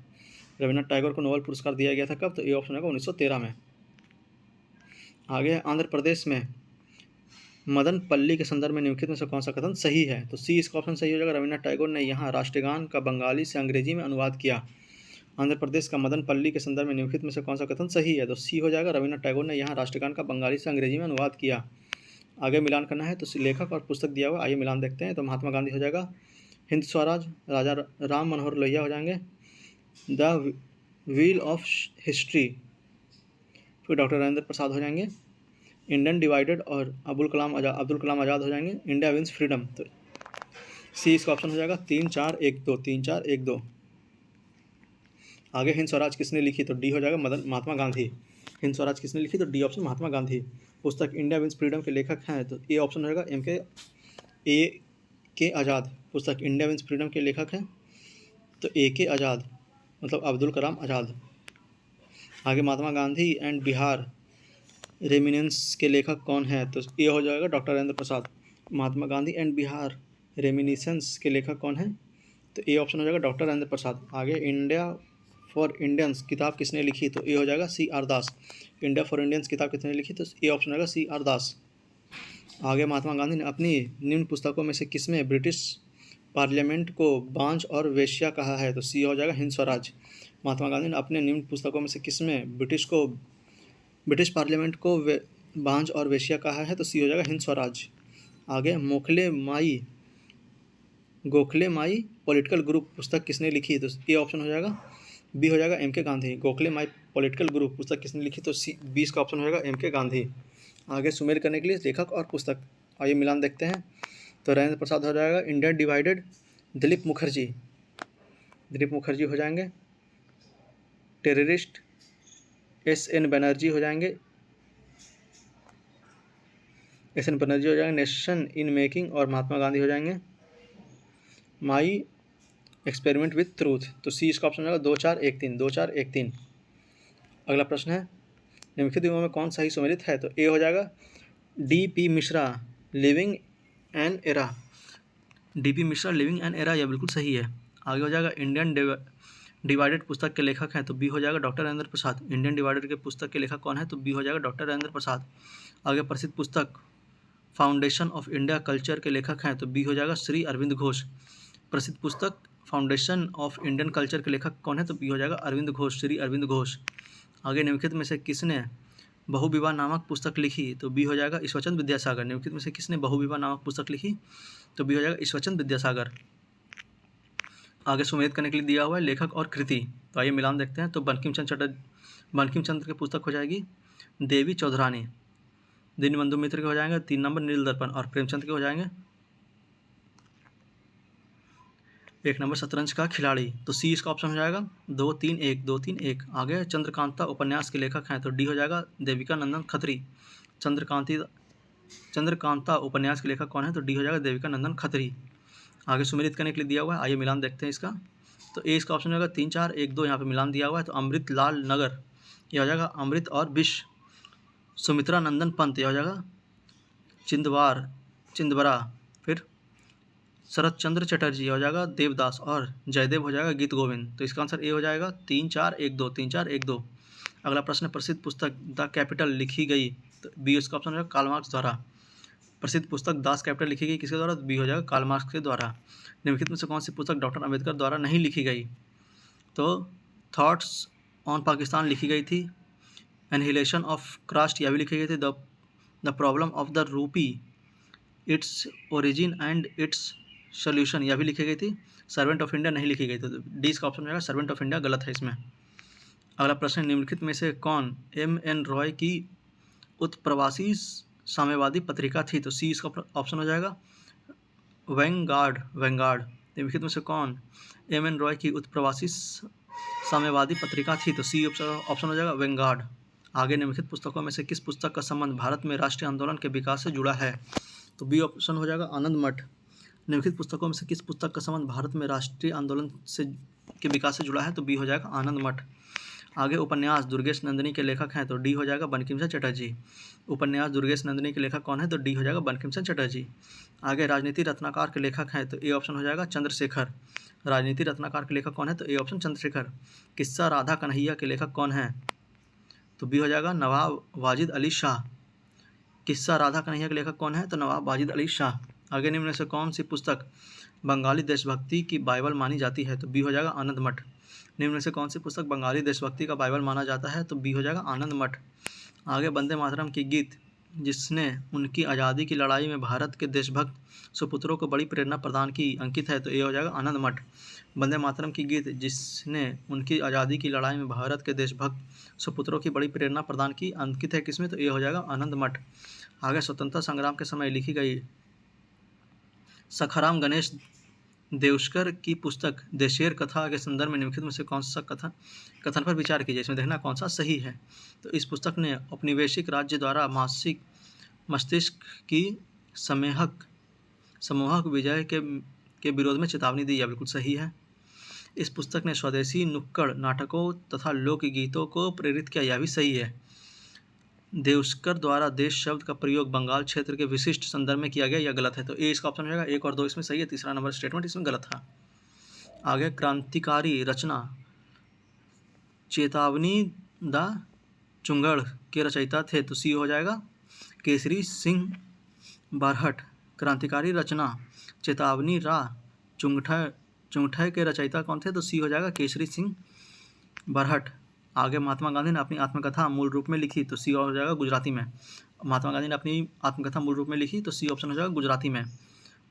रविन्द्रनाथ टैगोर को नोबेल पुरस्कार दिया गया था कब? तो ए ऑप्शन होगा 1913 में। आगे आंध्र प्रदेश में मदन पल्ली के संदर्भ में निम्नलिखित में से कौन सा कथन सही है? तो सी इसका ऑप्शन सही हो जाएगा, रविन्द्रनाथ टैगोर ने यहाँ राष्ट्रगान का बंगाली से अंग्रेजी में अनुवाद किया। आंध्र प्रदेश का मदन पल्ली के संदर्भ में निम्नलिखित में से कौन सा कथन सही है? तो सी हो जाएगा, रविन्द्रनाथ टैगोर ने यहाँ राष्ट्रगान का बंगाली से अंग्रेजी में अनुवाद किया। आगे मिलान करना है, तो लेखक और पुस्तक दिया हुआ, आइए मिलान देखते हैं। तो महात्मा गांधी हो जाएगा हिंद स्वराज। राजा राम मनोहर लोहिया हो जाएंगे द व्हील ऑफ हिस्ट्री। फिर डॉक्टर राजेंद्र प्रसाद हो जाएंगे इंडियन डिवाइडेड। और अब्दुल कलाम आज़ाद हो जाएंगे इंडिया विंस फ्रीडम। तो सी इसका ऑप्शन हो जाएगा 3 4 1 2, 3 4 1 2। आगे हिंद स्वराज किसने लिखी? तो डी हो जाएगा महात्मा गांधी। हिंद स्वराज किसने लिखी? तो डी ऑप्शन महात्मा गांधी। पुस्तक इंडिया विंस फ्रीडम के लेखक हैं, तो ए ऑप्शन हो जाएगा ए के आज़ाद। पुस्तक इंडिया विंस फ्रीडम के लेखक हैं, तो ए के आज़ाद मतलब अब्दुल कलाम आज़ाद। आगे महात्मा गांधी एंड बिहार रेमिनेंस के लेखक कौन है? तो ये हो जाएगा doctor Rajendra Prasad. Mahatma Gandhi and Bihar reminiscence के लेखक कौन है? तो ए ऑप्शन हो जाएगा डॉक्टर राजेंद्र प्रसाद। आगे इंडिया फॉर इंडियंस किताब किसने लिखी? तो ए हो जाएगा C R Das. India for Indians किताब किसने लिखी? तो ए ऑप्शन होगा सी आर दास। आगे महात्मा गांधी ने अपनी निम्न पुस्तकों में से किसमें ब्रिटिश पार्लियामेंट को बांझ और वेश्या कहा है? तो सी हो जाएगा हिंद स्वराज। महात्मा गांधी ने अपने निम्न पुस्तकों में से किसमें ब्रिटिश पार्लियामेंट को बांझ और वेश्या कहा है? तो सी हो जाएगा हिंद स्वराज। आगे मोखले माई गोखले माई पॉलिटिकल ग्रुप पुस्तक किसने लिखी? तो ए ऑप्शन हो जाएगा। बी हो जाएगा एम के Gandhi. Gokhale my political group पुस्तक किसने लिखी? तो सी 20 का ऑप्शन हो जाएगा एम के गांधी। आगे सुमेल करने के लिए लेखक और पुस्तक, आइए मिलान देखते हैं। तो राजेंद्र प्रसाद हो जाएगा इंडियन डिवाइडेड। दिलीप मुखर्जी हो जाएंगे टेररिस्ट। एस.एन. बनर्जी हो जाएंगे नेशन इन मेकिंग। और महात्मा गांधी हो जाएंगे माई एक्सपेरिमेंट विथ ट्रूथ। तो सी इसका ऑप्शन हो जाएगा 2-4-1-3। अगला प्रश्न है निम्नलिखित युगों में कौन सही सुमेलित है? तो ए हो जाएगा D P. Mishra living an era. D P. Mishra living an era, यह बिल्कुल सही है। आगे हो जाएगा इंडियन डिवाइडेड पुस्तक के लेखक हैं? तो बी हो जाएगा doctor Rajendra Prasad. Indian divided के पुस्तक के लेखक कौन है? तो बी हो जाएगा डॉक्टर राजेंद्र प्रसाद। आगे प्रसिद्ध पुस्तक फाउंडेशन ऑफ इंडिया कल्चर के लेखक हैं? तो बी हो जाएगा श्री अरविंद घोष। प्रसिद्ध पुस्तक फाउंडेशन ऑफ इंडियन कल्चर के लेखक कौन है? तो बी हो जाएगा अरविंद घोष, श्री अरविंद घोष। आगे निम्नलिखित में से किसने बहुविवाह नामक पुस्तक लिखी? तो बी हो जाएगा ईश्वरचंद विद्यासागर। निम्नलिखित में से किसने बहुविवाह नामक पुस्तक लिखी? तो बी हो जाएगा ईश्वरचंद विद्यासागर। आगे सुमेलित करने के लिए दिया हुआ है लेखक और कृति, तो आइए मिलान देखते हैं। तो बंकिम चंद्र की पुस्तक हो जाएगी देवी चौधरानी। दीनबंधु मित्र के हो जाएंगे 3 नंबर नील दर्पण। और प्रेमचंद के हो जाएंगे 1 नंबर शतरंज का खिलाड़ी। तो सी इसका ऑप्शन हो जाएगा 2-3-1। आगे चंद्रकांता उपन्यास के लेखक हैं? तो डी हो जाएगा देविका नंदन खत्री। चंद्रकांता उपन्यास के लेखक कौन है? तो डी हो जाएगा देविका नंदन खत्री। आगे सुमेलित करने के लिए दिया हुआ है, आइए मिलान देखते हैं इसका। तो ए इसका ऑप्शन हो जाएगा 3-4-1-2, यहाँ पे मिलान दिया हुआ है। तो अमृत लाल नगर, यह हो जाएगा अमृत और विश्व। सुमित्रा नंदन पंत, यह हो जाएगा चिंदवरा। फिर शरत चंद्र चटर्जी, यह हो जाएगा देवदास। और जयदेव हो जाएगा गीत गोविंद। तो इसका आंसर ए हो जाएगा 3-4-1-2। अगला प्रश्न प्रसिद्ध पुस्तक द कैपिटल लिखी गई? तो बी इसका ऑप्शन हो जाएगा कार्ल मार्क्स द्वारा। प्रसिद्ध पुस्तक दास कैपिटल लिखी गई किसके द्वारा? बी हो जाएगा कार्ल मार्क्स के द्वारा। निम्नलिखित में से कौन सी पुस्तक डॉक्टर अंबेडकर द्वारा नहीं लिखी गई? तो थॉट्स ऑन पाकिस्तान लिखी गई थी। एनहिलेशन ऑफ कास्ट, यह भी लिखी गई थी। The problem of the rupee, its origin and its solution, यह भी लिखी गई थी। सर्वेंट ऑफ इंडिया नहीं लिखी गई। तो डी इसका ऑप्शन हो जाएगा सर्वेंट ऑफ इंडिया, गलत है इसमें। अगला प्रश्न निम्नलिखित में से कौन M.N. रॉय की उत्प्रवासी साम्यवादी पत्रिका थी? तो सी इसका ऑप्शन हो जाएगा वैंगार्ड। निम्नलिखित में से कौन M.N. रॉय की उत्प्रवासी साम्यवादी पत्रिका थी? तो सी ऑप्शन हो जाएगा वैंगार्ड। आगे निम्नलिखित पुस्तकों में से किस पुस्तक का संबंध भारत में राष्ट्रीय आंदोलन के विकास से जुड़ा है? तो बी ऑप्शन हो जाएगा आनंद मठ। निम्नलिखित पुस्तकों में से किस पुस्तक का संबंध भारत में राष्ट्रीय आंदोलन के विकास से जुड़ा है? तो बी हो जाएगा आनंद मठ। आगे उपन्यास दुर्गेश नंदिनी के लेखक हैं? तो डी हो जाएगा बंकिम चंद्र चटर्जी। उपन्यास दुर्गेश नंदिनी के लेखक कौन है? तो डी हो जाएगा बंकिम चंद्र चटर्जी। आगे राजनीति रत्नाकर के लेखक हैं? तो ए ऑप्शन हो जाएगा चंद्रशेखर। राजनीति रत्नाकर के लेखक कौन है? तो ए ऑप्शन चंद्रशेखर। किस्सा राधा कन्हैया के लेखक कौन है? तो बी हो जाएगा नवाब वाजिद अली शाह। किस्सा राधा कन्हैया के लेखक कौन है? तो नवाब वाजिद अली शाह। आगे निम्न में से कौन सी पुस्तक बंगाली देशभक्ति की बाइबल मानी जाती है? तो बी हो जाएगा आनंद मठ। निम्न में से कौन सी पुस्तक बंगाली देशभक्ति का बाइबल माना जाता है? तो बी हो जाएगा आनंद मठ। आगे वंदे मातरम की गीत जिसने उनकी आज़ादी की लड़ाई में भारत के देशभक्त सुपुत्रों को बड़ी प्रेरणा प्रदान की अंकित है? तो ये हो जाएगा आनंद मठ। वंदे मातरम की गीत जिसने उनकी आज़ादी की लड़ाई में भारत के देशभक्त सुपुत्रों की बड़ी प्रेरणा प्रदान की अंकित है किसमें? तो ये हो जाएगा आनंद मठ। आगे स्वतंत्रता संग्राम के समय लिखी गई सखाराम गणेश देवस्कर की पुस्तक देशेर कथा के संदर्भ में निम्नलिखित में से कौन सा कथन पर विचार कीजिए, इसमें देखना कौन सा सही है। तो इस पुस्तक ने औपनिवेशिक राज्य द्वारा मासिक मस्तिष्क की समूहक विजय के विरोध में चेतावनी दी, यह बिल्कुल सही है। इस पुस्तक ने स्वदेशी नुक्कड़ नाटकों तथा लोकगीतों को प्रेरित किया, यह भी सही है। देवस्कर द्वारा देश शब्द का प्रयोग बंगाल क्षेत्र के विशिष्ट संदर्भ में किया गया, यह गलत है। तो ए इसका ऑप्शन हो जाएगा, 1 और 2 इसमें सही है, तीसरा नंबर स्टेटमेंट इसमें गलत था। आगे क्रांतिकारी रचना चेतावनी द चुंगड़ के रचयिता थे, तो सी हो जाएगा केसरी सिंह बरहट। क्रांतिकारी रचना चेतावनी रा चुंगठय के रचयिता कौन थे? तो सी हो जाएगा केसरी सिंह बरहट। आगे महात्मा गांधी ने अपनी आत्मकथा मूल रूप में लिखी, तो सी हो जाएगा गुजराती में। महात्मा गांधी ने अपनी आत्मकथा मूल रूप में लिखी, तो सी ऑप्शन हो जाएगा गुजराती में।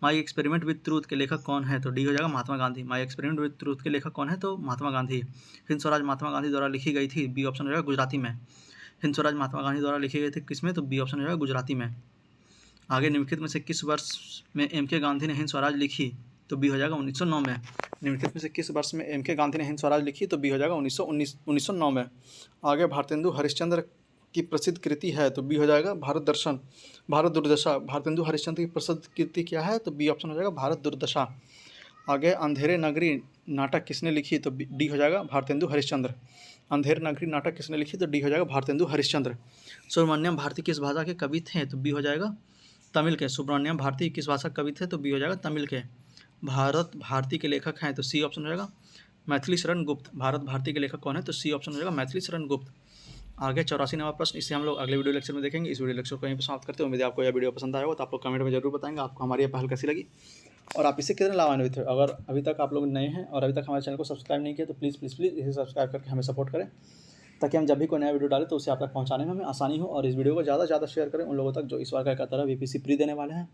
माई एक्सपेरिमेंट विद ट्रूथ के लेखक कौन है? तो डी हो जाएगा Mahatma Gandhi. My experiment with truth के लेखक कौन है? तो महात्मा गांधी। हिंद स्वराज महात्मा गांधी द्वारा लिखी गई थी, बी ऑप्शन हो जाएगा गुजराती में। हिंद स्वराज महात्मा गांधी द्वारा लिखी गई थी किसमें? तो बी ऑप्शन हो जाएगा गुजराती में। आगे निम्नलिखित में से किस वर्ष में एम के गांधी ने हिंद स्वराज लिखी? तो बी हो जाएगा 1909 में। निम्नलिखित में से किस वर्ष में एम के गांधी ने हिंद स्वराज लिखी? तो बी हो जाएगा 1909 में। आगे भारतेंदु हरिश्चंद्र की प्रसिद्ध कृति है, तो बी हो जाएगा भारत दर्शन, भारत दुर्दशा। भारतेंदु हरिश्चंद्र की प्रसिद्ध कृति क्या है? तो बी ऑप्शन हो जाएगा भारत दुर्दशा। आगे अंधेरे नगरी नाटक किसने लिखी? तो डी हो जाएगा भारतेंदु हरिश्चंद्र। अंधेरे नगरी नाटक किसने लिखी? तो डी हो जाएगा भारतेंदु हरिश्चंद्र। सुब्रमण्यम भारती किस भाषा के कवि थे? तो बी हो जाएगा तमिल के। सुब्रमण्यम भारती किस भाषा के कवि थे? तो बी हो जाएगा तमिल के। भारत भारती के लेखक हैं, तो सी ऑप्शन हो जाएगा मैथिली शरण गुप्त। भारत भारती के लेखक कौन है? तो सी ऑप्शन हो जाएगा मैथिली शरण गुप्त। आगे 84वां प्रश्न, इसे हम लोग अगले वीडियो लेक्चर में देखेंगे। इस वीडियो लेक्चर को यहीं पर समाप्त करते हैं। उम्मीद है आपको यह वीडियो पसंद आया होगा, तो आप लोग कमेंट में जरूर बताएंगे आपको हमारी यह पहल कैसी लगी और आप इससे कितने लाभान्वित हुए। अगर अभी तक आप लोग नए हैं और अभी तक हमारे चैनल को सब्सक्राइब नहीं किया तो प्लीज़ इसे सब्सक्राइब करके हमें सपोर्ट करें, ताकि हम जब भी कोई नया वीडियो डालें तो उसे आप तक पहुंचाने में हमें आसानी हो। और इस वीडियो को ज़्यादा से ज़्यादा शेयर करें उन लोगों तक जो इस बार का तरह बीपीसी प्री देने वाले हैं,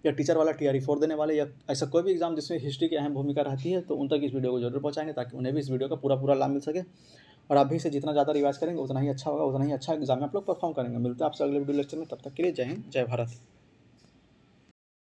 या टीचर वाला TRE 4 देने वाले, या ऐसा कोई भी एग्जाम जिसमें हिस्ट्री की अहम भूमिका रहती है, तो उन तक इस वीडियो को जरूर पहुंचाएंगे, ताकि उन्हें भी इस वीडियो का पूरा लाभ मिल सके। और आप भी इसे जितना ज़्यादा रिवाइज करेंगे उतना ही अच्छा होगा, उतना ही अच्छा एग्जाम में आप लोग परफॉर्म करेंगे। मिलते हैं आपसे अगले वीडियो लेक्चर में, तब तक के लिए जय हिंद, जय भारत।